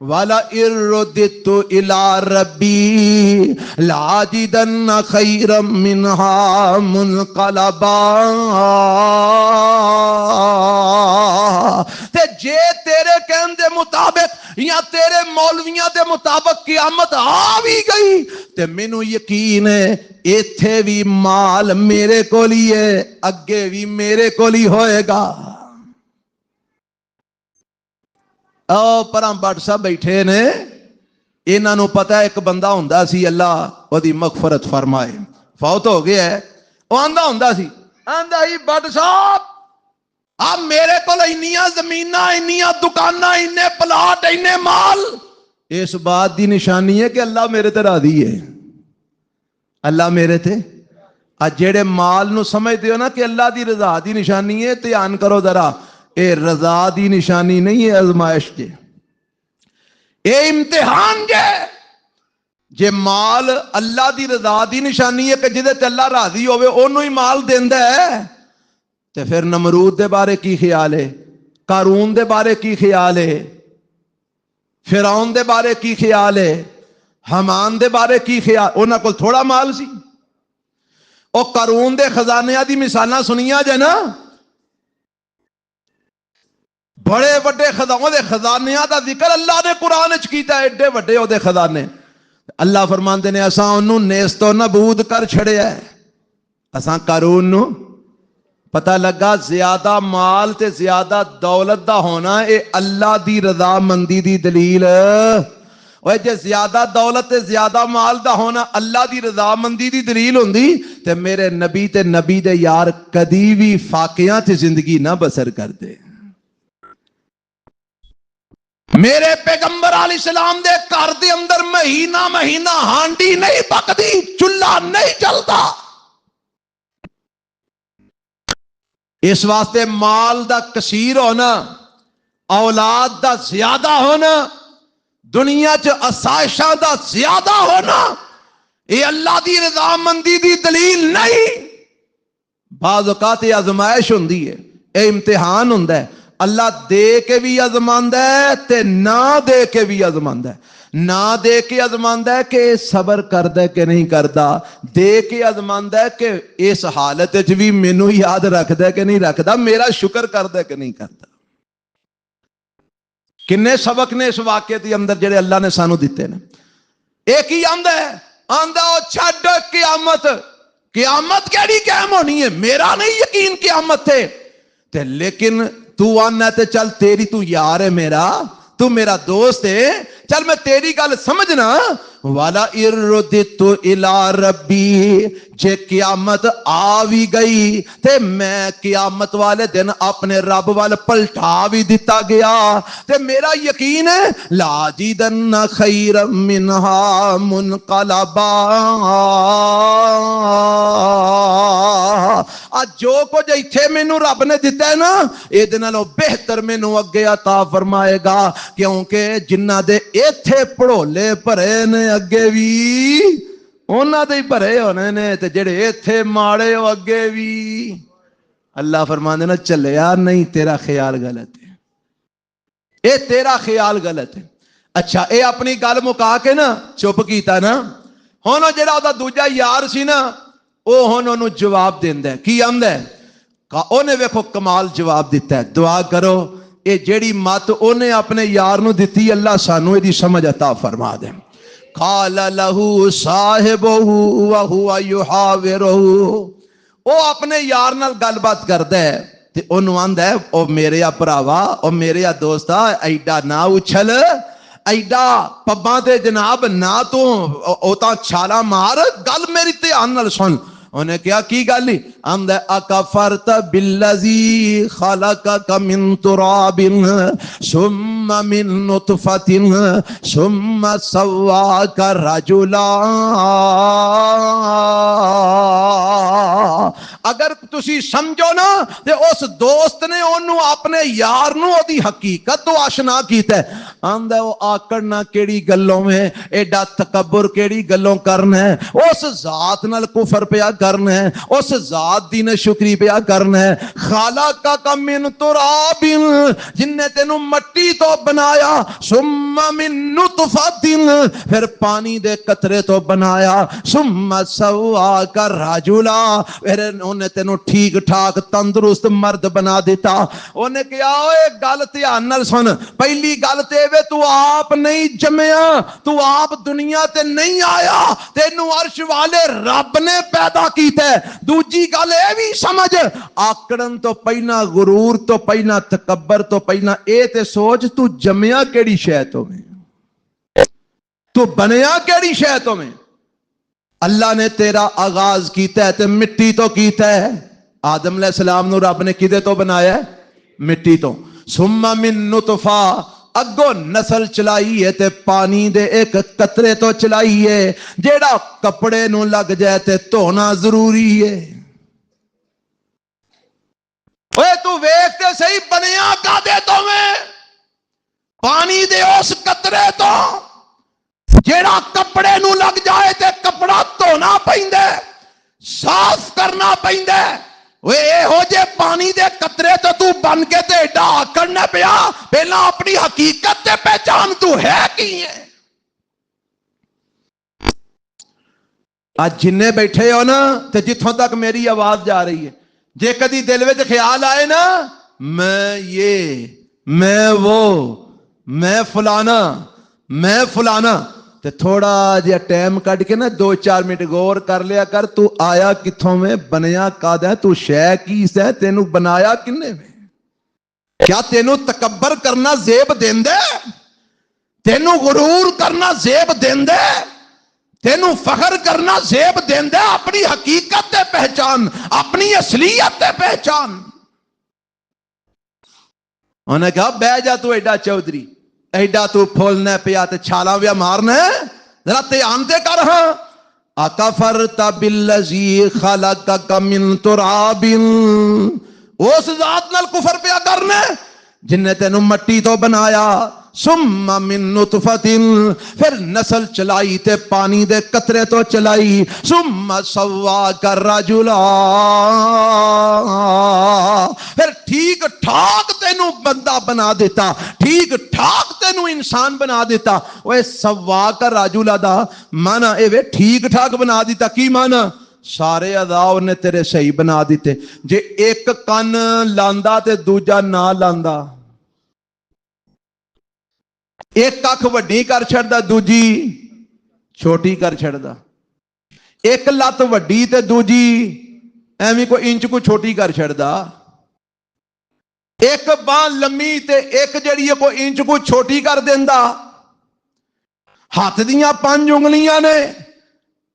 وَلَئِن رُّدِدتُّ إِلَىٰ رَبِّي لَأَجِدَنَّ خَيْرًا مِّنْهَا مُنقَلَبًا۔ تے جے تیرے کہن دے مطابق یا تیرے مولویاں دے مطابق قیامت آ بھی گئی تے مینوں یقین ہے ایتھے بھی مال میرے کول ہی ہے، اگے بھی میرے کول ہی ہوئے گا۔ او پراں بٹ صاحب بیٹھے نے، انہاں نوں پتہ ہے ایک بندہ ہوندا سی اللہ اودی مغفرت فرمائے، فوت ہو گیا ہے، او آندا ہوندا سی، آندا ہی بٹ صاحب اب میرے کول انیاں زمیناں، انیاں دکاناں، انے پلاٹ، انے مال، اس بات دی نشانی ہے کہ اللہ میرے تے راضی ہے، اللہ میرے تے جیڑے مال نو سمجھ دیو نا کہ اللہ دی رضا دی نشانی ہے، دھیان کرو ذرا، اے رضا دی نشانی نہیں ہے، ازمائش جے، اے امتحان جے مال اللہ دی رضا دی نشانی ہے کہ جدے تے اللہ راضی ہوئے اونوں ہی مال دیندا ہے، تے پھر نمرود دے بارے کی خیال ہے، قارون دے بارے کی خیال ہے، فرعون دے بارے کی خیال ہے، حمان دے بارے کی خیال، انہاں کول تھوڑا مال سی، او قارون دے خزانیاں دی مثالاں سنیاں جے نا، بڑے بڑے خزانیاں دا ذکر اللہ نے قرآن وچ کیتا ہے، ایڈے وڈے او دے خزانے، اللہ فرماندے نے اساں اونوں نیست و نبود کر چھڑیا ہے، اساں قارون نو پتہ لگا زیادہ مال تے زیادہ دولت دا ہونا اے اللہ دی رضا مندی دی دلیل، اوے جے زیادہ دولت تے زیادہ مال دا ہونا اللہ دی رضا مندی دی دلیل ہوندی تے میرے نبی تے نبی دے یار کدی بھی فاقیاں تے زندگی نہ بسر کر دے، میرے پیغمبر علیہ السلام دے گھر دے اندر مہینہ مہینہ ہانڈی نہیں پکدی، چولہا نہیں چلتا، اس واسطے مال دا کثیر ہونا، اولاد دا زیادہ ہونا، دنیا چ آسائشاں دا زیادہ ہونا یہ اللہ دی رضا مندی دی دلیل نہیں، بعض اوقات یہ آزمائش ہوندی ہے، اے امتحان ہوندا ہے، اللہ دے کے بھی آزماندا ہے تے نہ دے کے بھی آزماندا ہے، نہ دے کے آزماندا ہے کہ صبر کردا ہے کہ نہیں کردا، دے کے آزماندا ہے کہ اس حالت وچ بھی مینوں یاد رکھدا ہے کہ نہیں رکھدا، میرا شکر کردا ہے کہ نہیں کردا۔ کنے سبق نے اس واقعے کے اندر جڑے اللہ نے سانو دیتے ہیں، ایک ہی آندا ہے، آندا او چھڈ قیامت، قیامت کیڑی قائم ہونی ہے، میرا نہیں یقین قیامت تے لیکن تو آنا تے چل تیری تو یار ہے میرا، تو میرا دوست ہے، چل میں تیری گل سمجھنا، وَلَئِن رُّدِدتُّ إِلَىٰ رَبِّي جے قیامت آ بھی گئی تے میں قیامت والے دن اپنے رب وال پلٹا بھی دیتا گیا تے میرا یقین ہے لَأَجِدَنَّ خَيْرًا مِّنْهَا مُنْقَلَبًا، جو کچھ ایتھے مینوں رب نے دیتا ہے نا اے نالوں بہتر مینوں اگے عطا فرمائے گا، کیونکہ جنہ دے ایتھے پڑھولے بھرے نے اگے بھی انہاں دے بھرے ہونے نے تے جڑے ایتھے ماڑے ہو اگے بھی، اللہ فرماندے نا چلیا نہیں تیرا خیال غلط ہے، اے تیرا خیال غلط ہے۔ اچھا اے اپنی گل مکا کے نا چپ کیتا نا، ہن جڑا او دا دوجا یار سی نا او ہن اونوں جواب دیندا ہے، کی آندا ہے، اونے ویکھو کمال جواب دیتا ہے، دعا کرو اے جیڑی مت اونے اپنے یار نو دتی اللہ سانو دی سمجھ عطا فرما دے۔ قال له صاحبه وهو يحاوره، او اپنے یار نال گل بات کردا ہے تے اونوں آندا ہے او میرے بھراوا، او میرے دوستا ایڈا نہ اچھل، ایڈا پباں تے جناب نہ تو او تا چھالا مار، گل میری دھیان نال سن۔ انہیں کیا کی گالی اندہ اکفرت بالذی خلقک من تراب ثم من نطفت ثم سواک رجلا، اگر تسی سمجھو نا تے اس دوست نے انہوں اپنے یار نو دی حقیقت تو آشنا کیتا ہے، آندا وہ آکڑنا کیڑی گلوں میں، ایڈا تکبر کیڑی گلوں کرنا ہے، اس ذات نال کفر پیا کرنا ہے، اس ذات دی ناشکری پیا کرنا ہے۔ خالقک من تراب، جن نے تینوں مٹی تو بنایا، ثم من نطفۃ، پھر پانی دے قطرے تو بنایا، ثم سواک رجلا، پھر انہیں تینوں ٹھیک ٹھاک تندرست مرد بنا دیتا۔ انہیں کہا اوے گل دھیان نال سن، پہلی گل تے وے تو آپ نہیں جمیا، تو آپ دنیا تے نہیں آیا، تینوں عرش والے رب نے پیدا کیتا ہے۔ دوجی گل اے بھی سمجھ، آکڑن تو پہلا، غرور تو پہلا، تکبر تو پہلا اے تے سوچ تو جمیا کیڑی شے تو میں، تو بنیا کیڑی شے تو میں۔ اللہ نے تیرا آغاز کیتا ہے تے مٹی تو کیتا ہے۔ آدم علیہ السلام نو رب نے کدے تو بنایا ہے؟ مٹی تو۔ ثم من نطفہ، اگو نسل چلائی ہے تے پانی دے ایک قطرے تو چلائی ہے، جیڑا کپڑے نو لگ جائے تے دھونا ضروری ہے۔ اوے تو ویکھتے صحیح بنیا کا دے تو میں، پانی دے اس قطرے تو جیڑا کپڑے نو لگ جائے تے کپڑا دھونا پیندا ہے، صاف کرنا پیندا ہے۔ وہ اے ہو جے پانی دے قطرے تو بن کے تے ایڈا آکڑنا پیا، پہلا اپنی حقیقت تے پہچان تو ہے کی ہے۔ آج جننے بیٹھے ہو نا تے جتھوں تک میری آواز جا رہی ہے، جے کدی دل وچ خیال آئے نا میں یہ، میں وہ، میں فلانا، میں فلانا، تے تھوڑا جہا ٹائم کٹ کے نا 2-4 منٹ غور کر لیا کر، تو آیا کتھوں میں، بنیا کادا، تو شے کی ہے، تینوں بنایا کنے میں؟ کیا تینوں تکبر کرنا زیب دیندے؟ تینوں غرور کرنا زیب دیندے؟ تینوں فخر کرنا زیب دیندے؟ اپنی حقیقت تے پہچان، اپنی اصلیت تے پہچان۔ انہوں نے کہا بہ جا تو ایڈا چودھری، ایڈا تو پھولنا پیا تے چھالا ویا مارنا ہے، ذرا دھیان دے کر۔ ہاں اکفرت بالذی خلقک من تراب، اس ذات نال کفر پیا کرنا جن نے تینوں مٹی تو بنایا، ثم من نطفۃ، پھر نسل چلائی تے پانی دے قطرے تو چلائی، ثم سواک رجلا، پھر ٹھیک ٹھاک تینوں بندہ بنا دیتا، ٹھیک ٹھاک تینوں انسان بنا دیتا۔ وہ سواک رجلا دا مانا اے وے ٹھیک ٹھاک بنا دیتا، کی مانا؟ سارے اعضاء نے تیرے صحیح بنا دیتے۔ جے ایک کن لاندا تے دوجا نہ لاندا، ایک اکھ وڈی کر چھڑدا دوجی چھوٹی کر چھڑدا، ایک لت وڈی تے دوجی ایویں کوئی انچ کو چھوٹی کر چھڑدا، ایک باں لمبی تے ایک جڑی ہے کوئی انچ کو چھوٹی کر دیندا۔ ہاتھ دیاں 5 انگلیاں نے،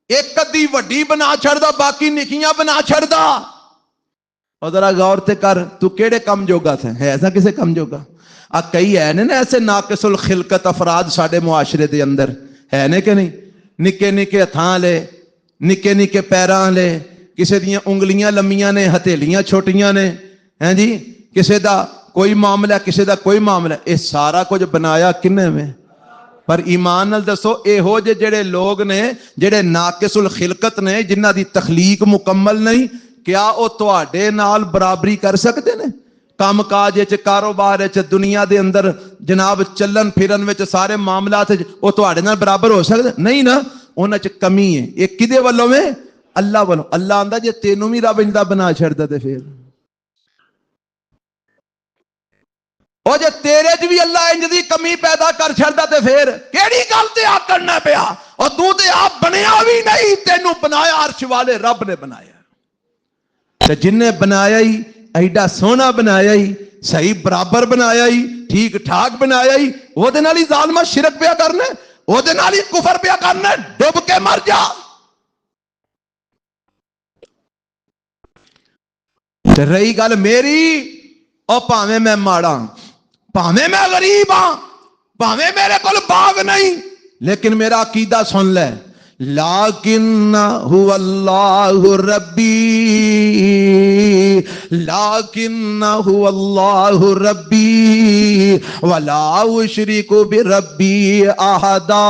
ایک کدی وڈی بنا چھڑدا، باقی نکیاں بنا چھڑدا۔ اور ذرا غور تے کر، تو کیڑے کم جوگا تھے؟ ہے ایسا کسے کم جوگا؟ کئی ہے نا ایسے ناقص الخلقت افراد ساڑے معاشرے دے اندر، ہے نا کہ نہیں؟ نکے نکے ہتھاں لے، نکے نکے پیراں لے، کسے دیاں انگلیاں لمیاں نے، ہتھیلیاں چھوٹیاں نے، ہیں جی، کسے دا کوئی معاملہ، کسے دا کوئی معاملہ، اے سارا کچھ بنایا کنے میں؟ پر ایمان نال دسو، اے ہو جڑے لوگ نے جڑے ناقص الخلقت نے، جنہ دی تخلیق مکمل نہیں، کیا او تواڈے نال برابری کر سکتے نے؟ کام کاج وچ، کاروبار وچ، دنیا دے اندر جناب چلن پھرن وچ، سارے معاملات وچ او تواڈے نال برابر ہو سکدے نہیں نا؟ انہاں وچ کمی ہے۔ یہ کدے والوں میں؟ اللہ والوں۔ اللہ آندا جے تینوں بھی رب اندا بنا چھڑدا تے پھر او جے تیرے چ بھی اللہ انج دی کمی پیدا کر چھڑدا تے پھر کیڑی گل تے آکڑنا پیا؟ اور تو تے آپ بنیا بھی نہیں، تینوں بنایا عرش والے رب نے بنایا۔ تے جن نے بنایا ہی ایڈا سونا بنایا ہی، صحیح برابر بنایا ہی، ٹھیک ٹھاک بنایا ہی، وہ دے نال ہی ظالمہ شرک پیا کرنا، وہ دے نال ہی کفر پیا کرنا، ڈوب کے مر جا۔ رہی گل میری، او پاویں میں ماڑا، پاویں میں غریب ہاں، پاویں میرے کول باغ نہیں، لیکن میرا عقیدہ سن لے، لیکن هو اللہ ربی، لیکن هو اللہ ربی، ولا اشرک بربی احدا،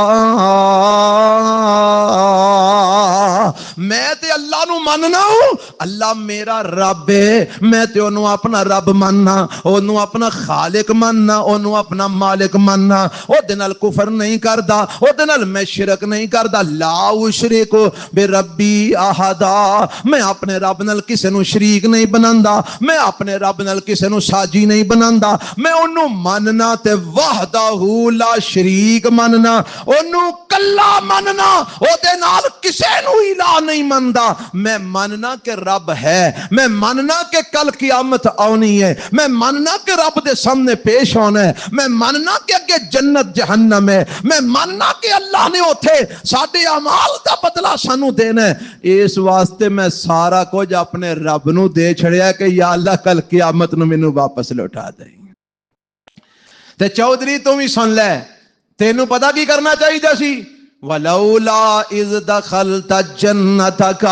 میں تے اللہ نو مننا ہوں، اللہ میرا رب ہے، میں تے انہوں اپنا رب مننا، انہوں اپنا خالق مننا، انہوں اپنا مالک مننا، او دنال کفر نہیں کردا، او دنال میں شرک نہیں کردا۔ لا اشرک بربی احدا، میں اپنے رب نال کسے نو شریک نہیں بناندا، میں اپنے رب نال کسے نو ساجی نہیں بناندا، میں انہوں مننا تے وحدہ لا شریک مننا، انہوں کلا مننا، او دے نال کسے نو الہ نہیں مندا، میں مننا کہ رب ہے، میں مننا کہ کل قیامت آنی ہے، میں مننا کہ رب دے سامنے پیش ہونا ہے، میں مننا کہ اگے جنت جہنم ہے، میں مننا کہ اللہ نے اوتھے ساڈے اعمال دا بدلہ سانو دینا ہے۔ اس واسطے میں سارا کچھ اپنے رب نو دے چھڑیا کہ یا اللہ کل قیامت نو مینوں واپس لوٹا دے۔ تے چودھری تو بھی سن لے، تینوں پتہ کی کرنا چاہیے سی؟ وَلَوْلَا إِذْ دَخَلْتَ جَنَّتَكَ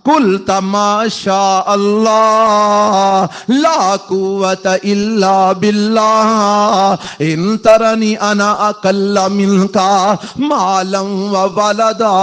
قُلْتَ مَا شَاءَ اللَّهُ لَا قُوَّةَ إِلَّا بِاللَّهِ إِن تَرَنِي أَنَا أَقَلَّ مِنْكَ مَالًا وَوَلَدًا۔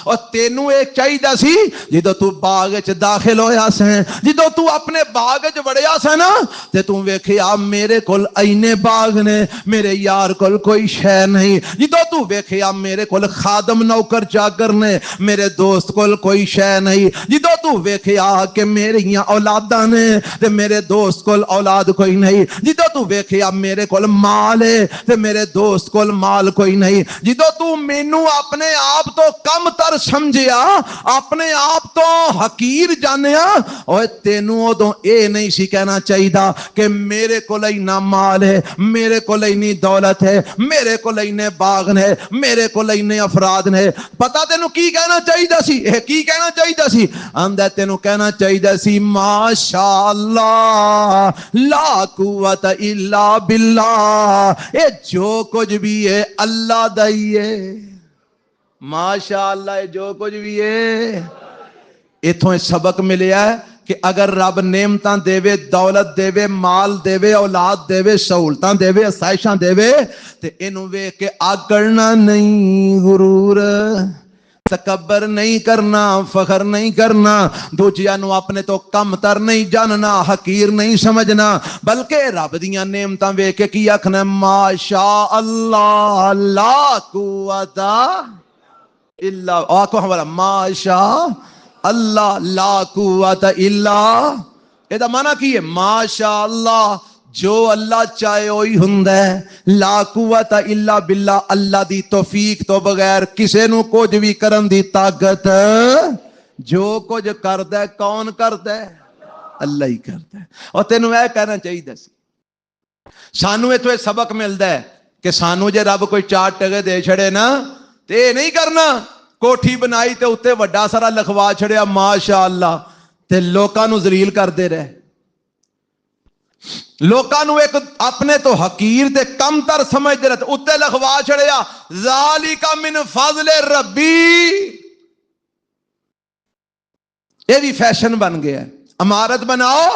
اور تینوں ایک چاہیے سی جدو تو باغ وچ داخل ہویا سیں، جدو تو اپنے باغ وچ وڑیا سیں نا تے تو ویکھیا میرے کول اینے باغ نے، میرے یار کول کوئی شے نہیں، جدو تو ویکھیا میرے کول خادم نوکر چاکر نے، میرے دوست کول کوئی شے نہیں، جدو تو ویکھیا کہ میریاں اولاداں نے تے میرے دوست کول اولاد کوئی نہیں، جدو تو ویکھیا میرے کول مال ہے تے میرے دوست کول مال کوئی نہیں، جدو تو مینوں اپنے آپ تو کم تر سمجھیا، اپنے آپ تو حقیر جانیا، اور تینوں ادوں اے نہیں سی کہنا چاہیے کہ میرے کو لینا مال ہے، میرے کو لینی دولت ہے، میرے کو لینے باغ نے، میرے کو لینے افراد نے۔ پتہ تینوں کی کہنا چاہیے سی؟ کی کہنا چاہیے سی؟ اندر تینوں کہنا چاہیے سی ماشاء اللہ لا قوت الا باللہ، اے جو کچھ بھی ہے اللہ دا ہی ہے، ماشاءاللہ جو کچھ بھی ہے۔ اتھوں سبق ملیا ہے کہ اگر رب نعمتاں دے، دولت دے، مال دے، اولاد دے، سہولتاں دے، آسائشاں دے، تے اینوں ویکھ کے آکڑنا نہیں، غرور تکبر نہیں کرنا، فخر نہیں کرنا، دوجیاں نو اپنے تو کم تر نہیں جاننا، حقیر نہیں سمجھنا، بلکہ رب دیاں نعمتاں ویکھ کے کی آکھنا ماشاء اللہ لا قوت الا، آکھو ہمارا ماشاء اللہ لا قوت الا، اے دا معنی کی ہے؟ ماشاء اللہ جو اللہ چاہے وہی ہوندا ہے، لا قوت الا باللہ، اللہ دی توفیق تو بغیر کسے نو کچھ بھی کرن دی طاقت، جو کچھ کردا ہے کون کردا ہے؟ اللہ ہی کردا ہے۔ اور تینوں اے کہنا چاہیے سی، سانو ایتھوں یہ سبق ملدا ہے کہ سانو جے رب کوئی 4 ٹکے دے چھڑے نا تے نہیں کرنا کوٹھی بنائی تے اتے وڈا سارا لکھوا چھڑیا ماشاءاللہ تے لوکاں نو ذلیل کر دے رہے، لوکاں نو ایک اپنے تو حقیر تے کم تر سمجھ دے رہے، اتے لکھوا چھڑیا ذالک من فضل ربی۔ یہ بھی فیشن بن گیا ہے، عمارت بناؤ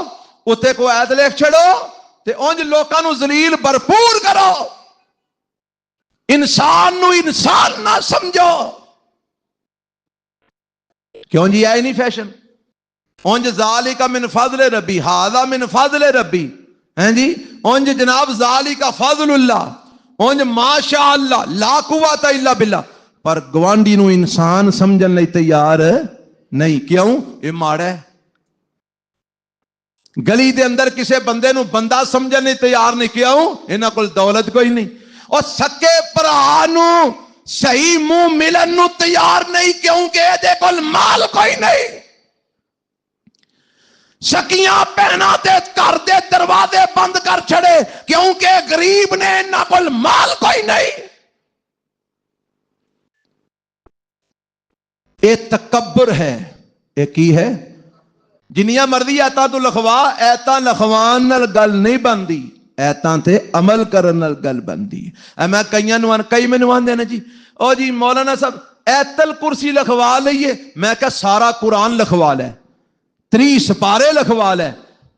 اتے کو ایت لکھ چھڑو تے اونج لوکاں نو ذلیل بھرپور کرو، انسان نو انسان نہ سمجھو۔ کیوں جی آئے نہیں فیشن؟ اونج ذالک من فضل ربی، ھذا من فضل ربی، ہیں جی اونج جناب ذالک فضل اللہ، اونج ماشاء اللہ لا قوت الا باللہ، پر گوانڈی نو انسان سمجھن لئی تیار نہیں۔ کیوں؟ یہ ماڑا ہے۔ گلی دے اندر کسے بندے نو بندہ سمجھن لئی تیار نہیں، کیوں؟ انہاں کول دولت کوئی نہیں۔ اور سکے بھرا نو صحیح منہ ملن نو تیار نہیں، کیونکہ دے کول مال کوئی نہیں۔ سکیاں پہنا دے کر دے دروازے بند کر چھڑے، کیونکہ غریب نے انہاں کول مال کوئی نہیں۔ اے تکبر ہے، اے کی ہے؟ جنیاں مرضی ایتاں تو لکھوا، ایتاں لکھوان نال گل نہیں بندی، ایتاں تے عمل کرن نال گل بندی۔ میں کئی مینوں آندے نے جی او جی مولانا صاحب ایت الکرسی لکھوا لئیے، میں کہا سارا قرآن لکھوا لے، 30 سپارے لکھوا لے،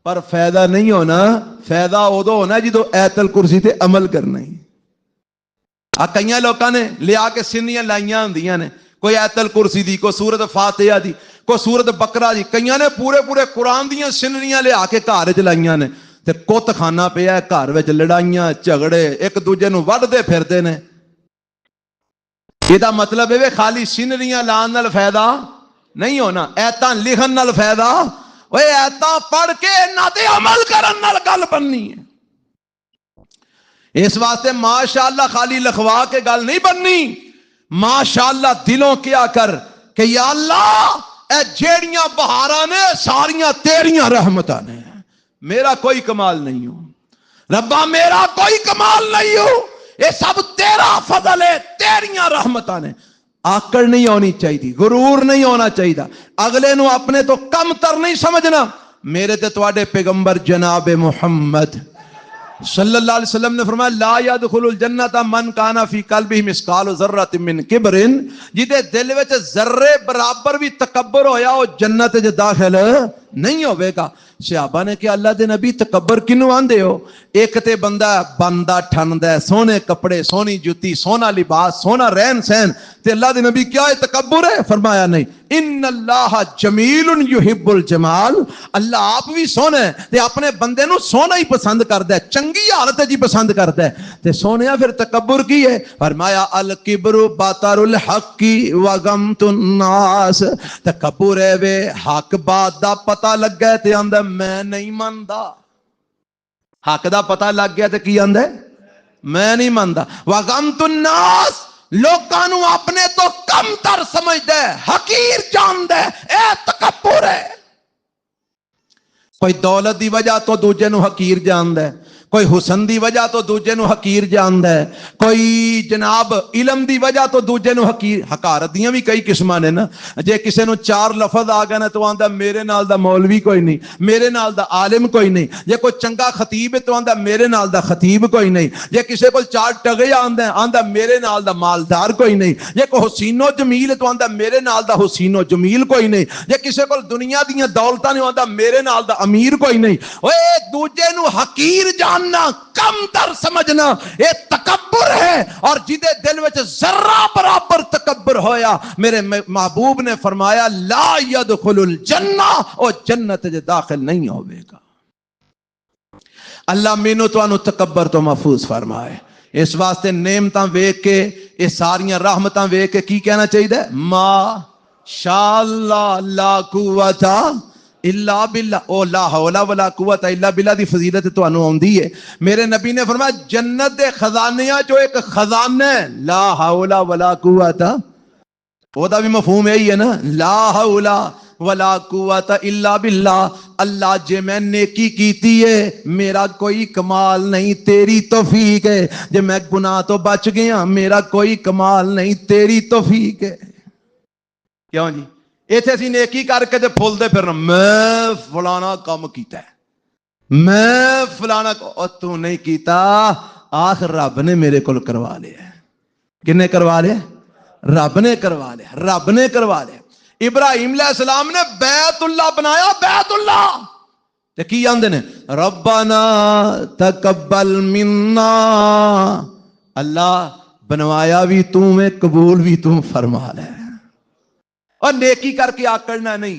پر فائدہ نہیں ہونا. فائدہ ادو ہونا جدو ایت الکرسی تے عمل کرنا ہی. کئی لوگوں نے لیا کے سنیاں لائیاں ہوندیاں نے, کوئی ایت الکرسی دی, کوئی سورت فاتحہ دی, کوئی سورت بقرہ دی. کئی نے پورے پورے قرآن دیاں سنیاں لیا کے گھر وچ لائیاں نے تے کت کھانا پیا گھر وچ, لڑائیاں جھگڑے ایک دوجے نو وڈدے پھردے نے. یہ مطلب ہے خالی سینریاں لان نال فائدہ نہیں ہونا, ایتاں لکھن نال فائدہ, اوے ایتاں پڑھ کے انہاں تے عمل کرن نال گل بننی ہے. اس واسطے ماشاءاللہ خالی لکھوا کے گل نہیں بننی, ماشاءاللہ دلوں کیا کر کہ یا اللہ اے جیڑیاں بہاراں نے ساریاں تیریاں رحمتاں نے, میرا کوئی کمال نہیں ہو ربا, میرا کوئی کمال نہیں ہو, یہ سب تیرا فضل ہے, تیریاں رحمتاں نے. آکڑ نہیں ہونی چاہیے, غرور نہیں ہونا چاہیے, اگلے نو اپنے تو کم تر نہیں سمجھنا. میرے تے تواڈے پیغمبر جناب محمد صلی اللہ علیہ وسلم نے فرمایا لا يدخل الجنت من کان فی قلبہ مثقال ذرۃ من کبر, جدے دل وچ ذرے برابر بھی تکبر ہویا وہ جنت وچ داخل نہیں ہوے گا. صحابہ نے کہ اللہ دے نبی تکبر کنوں آندے ہو؟ ایک تے بندہ ٹھندا ہے, سونے کپڑے, سونی جُتی, سونا لباس, سونا رہن سہن, تے اللہ دے نبی کیا ہے تکبر ہے؟ فرمایا نہیں, ان اللہ جمیل یحب الجمال, اللہ آپ بھی سونا ہے تے اپنے بندے نو سونا ہی پسند کردا ہے, چنگی حالت جی پسند کردا ہے. تے سونیا پھر تکبر کی ہے؟ فرمایا الکبر بطر الحق وغمت الناس, تکبر ہے وے حق بات دا پتہ لگ گیا تے آندا میں نہیں مندا. حق دا پتہ لگ گیا تے کی آندا میں نہیں مندا. وغمت الناس, لوکاں نو اپنے تو کم تر سمجھدا ہے, حقیر جاندا ہے, اے تکبر ہے. کوئی دولت دی وجہ تو دوجے نو حقیر جاندا ہے, کوئی حسن دی وجہ تو دوجے نو حقیر جاندا ہے, کوئی جناب علم دی وجہ تو دوجے نو حقیر. حقارت دیاں بھی کئی قسماں نے نا, جے کسے نو چار لفظ آ گئے نا تو آندا میرے نال دا مولوی کوئی نہیں, میرے نال دا عالم کوئی نہیں. جے کوئی چنگا خطیب ہے تو آندا میرے نال دا خطیب کوئی نہیں. جے کسے کول چار ٹگے آندا میرے نال دا مالدار کوئی نہیں. جے کوئی حسین و جمیل ہے تو آندا میرے نال دا حسین و جمیل کوئی نہیں. جے کسے کول دنیا دیاں دولتاں نے آندا میرے نال دا امیر کوئی نہیں. اوے دوجے نو حقیر جاننا, کم تر سمجھنا, یہ تکبر ہے. اور جدے دل وچ ذرہ برابر تکبر ہویا, میرے محبوب نے فرمایا لا يدخل الجنہ, او جنت جے داخل نہیں ہوئے گا. اللہ مینوں تانوں تکبر تو محفوظ فرمائے. اس واسطے نعمتاں ویکھ کے, یہ ساریاں رحمتاں ویکھ کے کی کہنا چاہیے؟ ما شاء اللہ لا قوت الا باللہ. او لا حول ولا قوت الا باللہ دی فضیلت تانوں آندی ہے. میرے نبی نے فرمایا جنت دے خزانیاں چو ایک خزانہ ہے لا حول ولا قوت, او دا بھی مفہوم یہی ہے نا, لا حول ولا قوت الا باللہ. اللہ جے میں نیکی کیتی ہے میرا کوئی کمال نہیں, تیری توفیق ہے. جے میں گناہ تو بچ گیا میرا کوئی کمال نہیں, تیری توفیق ہے. کیوں جی ایتھے اسی نیکی کر کے تے پھولدے پھرنا, میں فلانا کام کیتا ہے, میں فلانا, او تو نہیں کیتا, آخر رب نے میرے کول کروا لیا. کنے کروا لیا؟ رب نے کروا لیا, رب نے کروا لیا. ابراہیم علیہ السلام نے بیت اللہ بنایا, بیت اللہ تے کی آندے نے ربنا تقبل منا, اللہ بنوایا بھی تو میں, قبول بھی تو فرما لے. اور نیکی کر کے آکڑنا نہیں,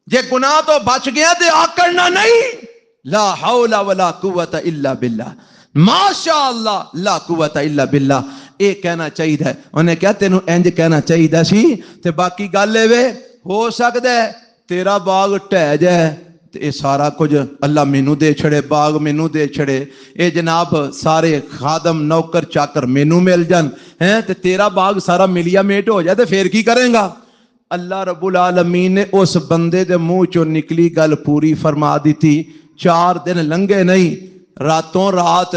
جے گناہ تو بچ گیا تے آکڑنا نہیں. لا حول ولا قوت الا باللہ, ماشاء اللہ لا قوت الا باللہ. اے کہنا چاہیے. انہیں کیا تینوں انج کہنا چاہیے سی, تے باقی گل اے ہو سکتا ہے تیرا باغ ٹہ جائے تے اے سارا کچھ اللہ مینوں دے چھڑے, باغ مینوں دے چھڑے, اے جناب سارے خادم نوکر چاکر مینوں مل جان ہیں, تے تیرا باغ سارا ملیا میٹ ہو جائے تے پھر کی کریں گا؟ اللہ رب العالمین نے اس بندے دے منہ چوں نکلی گل پوری فرما دی تھی. 4 دن لنگے نہیں, راتوں رات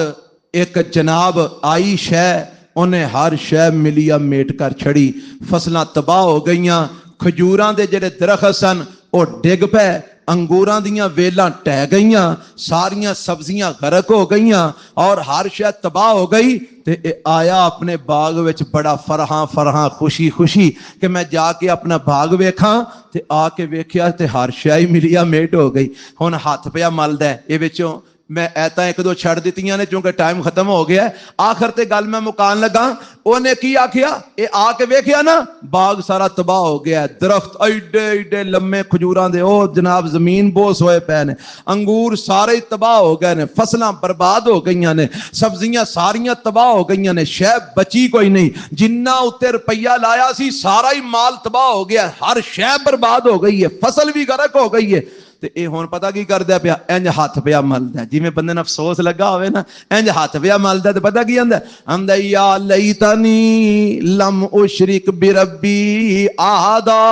ایک جناب آئی شے, انہیں ہر شے ملیا میٹ کر چھڑی. فصلاں تباہ ہو گئیاں, کھجوراں دے جڑے درخت سن وہ ڈگ پے, انگوراں دیاں ویلاں ٹہ گئیاں، ساریاں سبزیاں غرق ہو گئیاں اور ہر شے تباہ ہو گئی۔ تے آیا اپنے باغ وچ بڑا فرحاں خوشی کہ میں جا کے اپنا باغ ویکھاں، تے آ کے ویکھیا تے ہر شے ہی ملیا میٹ ہو گئی۔ ہن ہاتھ پیا ملدا ہے، اے وچوں میں ایتاں ایک دو چھڑ دیتیاں نے چونکہ ٹائم ختم ہو گیا ہے۔ آخر تے گل میں مکان لگا، اونے کی آکھیا، اے آ کے ویکھیا نا باغ سارا تباہ ہو گیا ہے، درخت ایڈے ایڈے لمے کھجوراں دے او جناب زمین بوس ہوئے پے نے، انگور سارے تباہ ہو گئے نے، فصلاں برباد ہو گئیاں نے، سبزیاں ساریاں تباہ ہو گئیاں نے، شے بچی کوئی نہیں، جنہ اتے روپیہ لایا سی سارا ہی مال تباہ ہو گیا ہے، ہر شے برباد ہو گئی ہے، فصل بھی غرق ہو گئی ہے۔ تے اے ہن پتہ کی کردا پیا، انج ہاتھ پیا ملدا ہے، جویں بندے نوں افسوس لگا ہوئے نا، انج ہاتھ پیا ملدا تے پتہ کی آندا آندا یا لیتنی لم اشرک بربی احدا،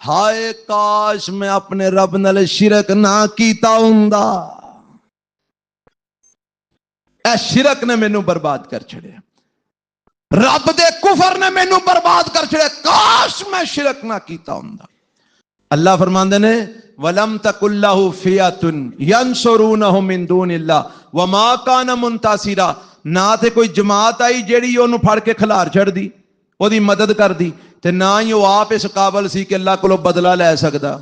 ہائے کاش میں اپنے رب نال شرک نہ کیتا ہوندا، اے شرک نے مینوں برباد کر چھڑیا، رب دے کفر نے مینوں برباد کر چھڑیا، کاش میں شرک نہ کیتا ہوندا۔ اللہ فرماندے نے وَلَمْ تَكُنْ لَهُ فِئَةٌ يَنْصُرُونَهُ مِنْ دُونِ اللَّهِ وَمَا كَانَ مُنْتَصِرًا، نہ تے کوئی جماعت آئی جیڑی اونوں پھڑ کے کھلار چھڑ دی، او دی مدد کر دی، تے نہ ہی او آپ اس قابل سی کہ اللہ کولوں بدلہ لے سکدا۔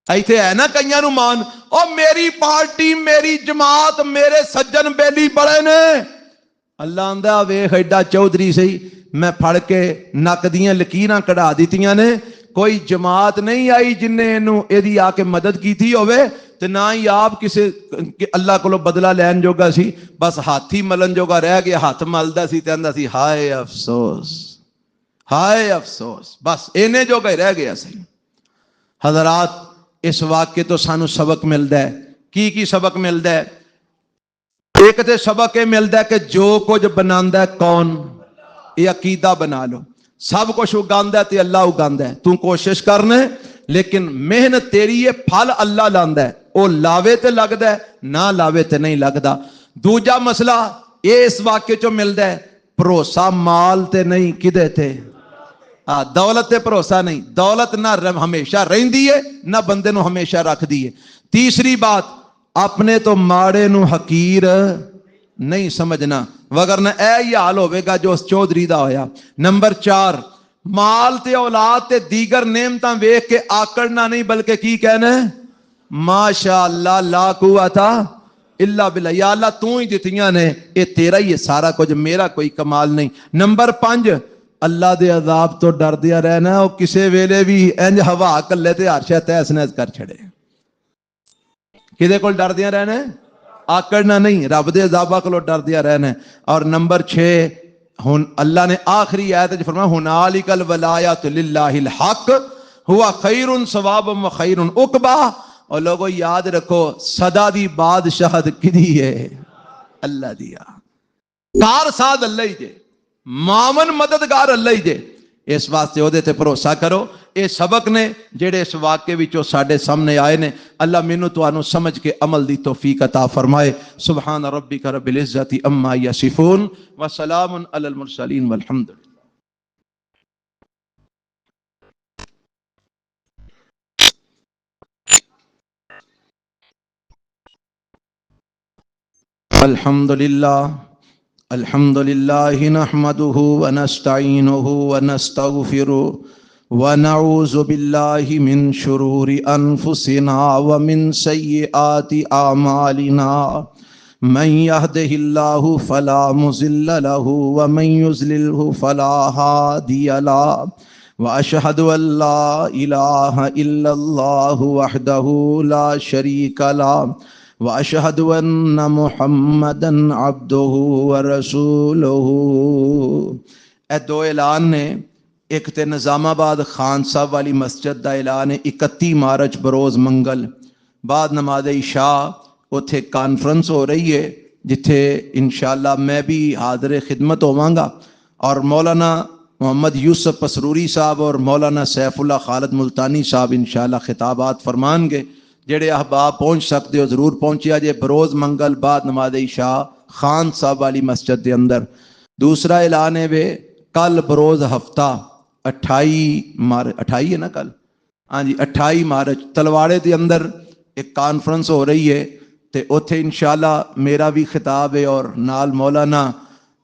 ایتھے ہے نا کئیاں نوں مان، او میری پارٹی میری جماعت میرے سجن بیلی بڑے نے، اللہ آندا ویکھ ایڈا چودھری سی میں پھڑ کے نک دیاں لکیراں کڑا دتیاں نے، کوئی جماعت نہیں آئی جن نے اینوں ایدی آ کے مدد کیتی ہوئے، تے نہ ہی آپ کسے اللہ کولو بدلہ لین جوگا سی، بس ہاتھی ملن جوگا رہ گیا، ہاتھ ملدا سی تے آندا سی ہائے افسوس ہائے افسوس، بس اینے جوگا ہی رہ گیا سی۔ حضرات اس واقعے تو سانو سبق ملدا ہے، کی سبق ملدا ہے؟ ایک تے سبق یہ ملدا ہے کہ جو کچھ بناندا ہے کون؟ یہ عقیدہ بنا لو، سب کچھ اگاندا ہے تے اللہ اگاندا ہے، تو کوشش کرنا ہے لیکن محنت تیری ہے، پھل اللہ لاندا ہے، او لاوے تے لگدا ہے، نہ لاوے تے نہیں لگدا۔ دوجا مسئلہ یہ اس واقعے چوں ملدا ہے، بھروسہ مال تے نہیں کدے تے؟ دولت تے بھروسہ نہیں، دولت نہ ہمیشہ رہندی ہے نہ بندے نو ہمیشہ رکھ دی ہے۔ تیسری بات، اپنے تو ماڑے نو حقیر نہیں سمجھنا، وگرنہ اے ہی حال ہوئے گا جو اس چودھری دا ہویا۔ نمبر 4، مال تے اولاد تے دیگر نعمتاں ویکھ کے آکڑنا نہیں بلکہ کی کہنا ہے ماشاء اللہ لا قوت الا باللہ، یا اللہ تو ہی دتیاں نے، اے تیرا ہی ہے سارا کچھ، میرا کوئی کمال نہیں۔ نمبر 5، اللہ دے عذاب تو ڈر دیا رہنا، او کسے ویلے بھی انج ہوا کلے تے ہر شے تہس نہس کر چھڑے۔ کدے کول ڈر دیا رہنا ہے؟ آکڑنا نہیں، رب دے عذابہ کولو ڈر دیا رہنا ہے۔ اور نمبر 6، ہن اللہ نے آخری آیت وچ فرمایا ہنالک الولایۃ للہ الحق ہوا خیر ثوابا و خیر عقبا، اور لوگوں یاد رکھو صدا دی بادشاہت کدی ہے؟ اللہ دیا، کار ساز اللہ ہی جے، معاون مددگار اللہ ہی جے، اس واسطے او دے تے بھروسہ کرو۔ اے سبق نے جڑے اس واقعے وچوں ساڈے سامنے آئے نے، اللہ مینوں تانوں سمجھ کے عمل دی توفیق عطا فرمائے۔ سبحان ربک رب العزت عما یصفون وسلام علی المرسلین والحمد للہ۔ الحمد للہ نحمده ونستعینه ونستغفره ونعوذ باللہ من شرور انفسنا ومن سیئات اعمالنا، من يهده الله فلا مضل له ومن يضلل فلا هادي له، واشهد ان لا اله الا الله وحده لا شريك له، واشهد ان محمدا عبده ورسوله۔ اے دو اعلان نے، ایک تے نظام آباد خان صاحب والی مسجد دا اعلان ہے 31 مارچ بروز منگل بعد نماز عشاء اتھے کانفرنس ہو رہی ہے، جتھے انشاءاللہ میں بھی حاضر خدمت ہوواں گا، اور مولانا محمد یوسف پسروری صاحب اور مولانا سیف اللہ خالد ملتانی صاحب انشاءاللہ خطابات فرمان گے۔ جڑے احباب پہنچ سکتے ہو ضرور پہنچیا جے، بروز منگل بعد نماز عشاء خان صاحب والی مسجد دے اندر۔ دوسرا اعلان ہے وے کل بروز ہفتہ 28 ہے نا، کل ہاں جی 28 مارچ تلواڑے دے اندر ایک کانفرنس ہو رہی ہے تے اوتھے انشاءاللہ میرا بھی خطاب ہے اور نال مولانا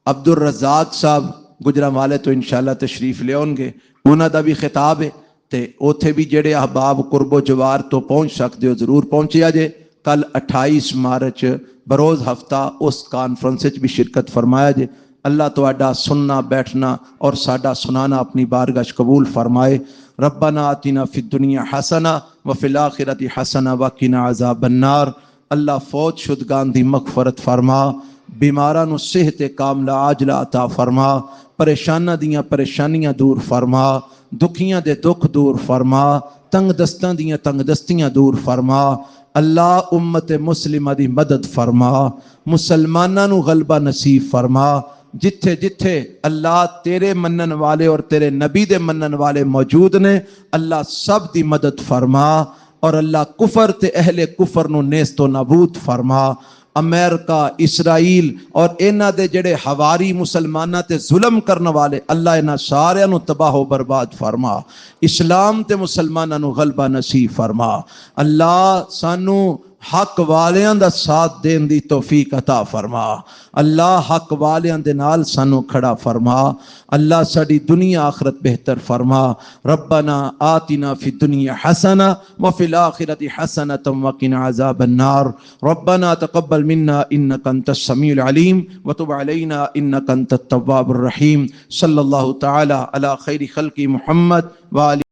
عبد الرزاق صاحب گجرانوالے تو انشاءاللہ تشریف لے گے، انہاں دا بھی خطاب ہے تے اوتھے بھی جڑے احباب قرب و جوار تو پہنچ سکتے ہو ضرور پہنچیا جے۔ کل 28 مارچ بروز ہفتہ اس کانفرنس بھی شرکت فرمایا جے۔ اللہ تواڈا سننا بیٹھنا اور ساڈا سنانا اپنی بارگاہ قبول فرمائے۔ ربنا آتنا فی الدنیا حسنہ وفی الآخرۃ حسنہ وقنا عذاب النار۔ اللہ فوت شدگان دی مغفرت فرما، بیماراں نو صحت کاملہ عاجلہ عطا فرما، پریشاناں دیاں پریشانیاں دور فرما، دکھیاں دے دکھ دور فرما، تنگ دستاں دیاں تنگ دستیاں دور فرما۔ اللہ امت مسلمہ دی مدد فرما، مسلماناں نو غلبہ نصیب فرما۔ جتھے جتھے اللہ تیرے منن والے اور تیرے نبی دے منن والے موجود نے، اللہ سب دی مدد فرما، اور اللہ کفر تے اہل کفر نو نیست و نابود فرما۔ امریکہ، اسرائیل اور انہاں دے جڑے حواری مسلماناں تے ظلم کرنے والے، اللہ انہاں سارے نو تباہ و برباد فرما۔ اسلام تے مسلماناں نو غلبہ نصیب فرما۔ اللہ سانو حق والیاں دا ساتھ دین دی توفیق عطا فرما۔ اللہ حق والیاں دے نال سانو کھڑا فرما۔ اللہ ساڈی دنیا آخرت بہتر فرما۔ ربنا آتنا فی الدنیا حسنہ وفی الآخرۃ حسنۃ وقنا عذاب النار۔ ربنا تقبل منا انک انت السمیع العلیم وتب علینا انک انت التواب الرحیم۔ صلی اللہ تعالی علی خیر خلق محمد وآلہ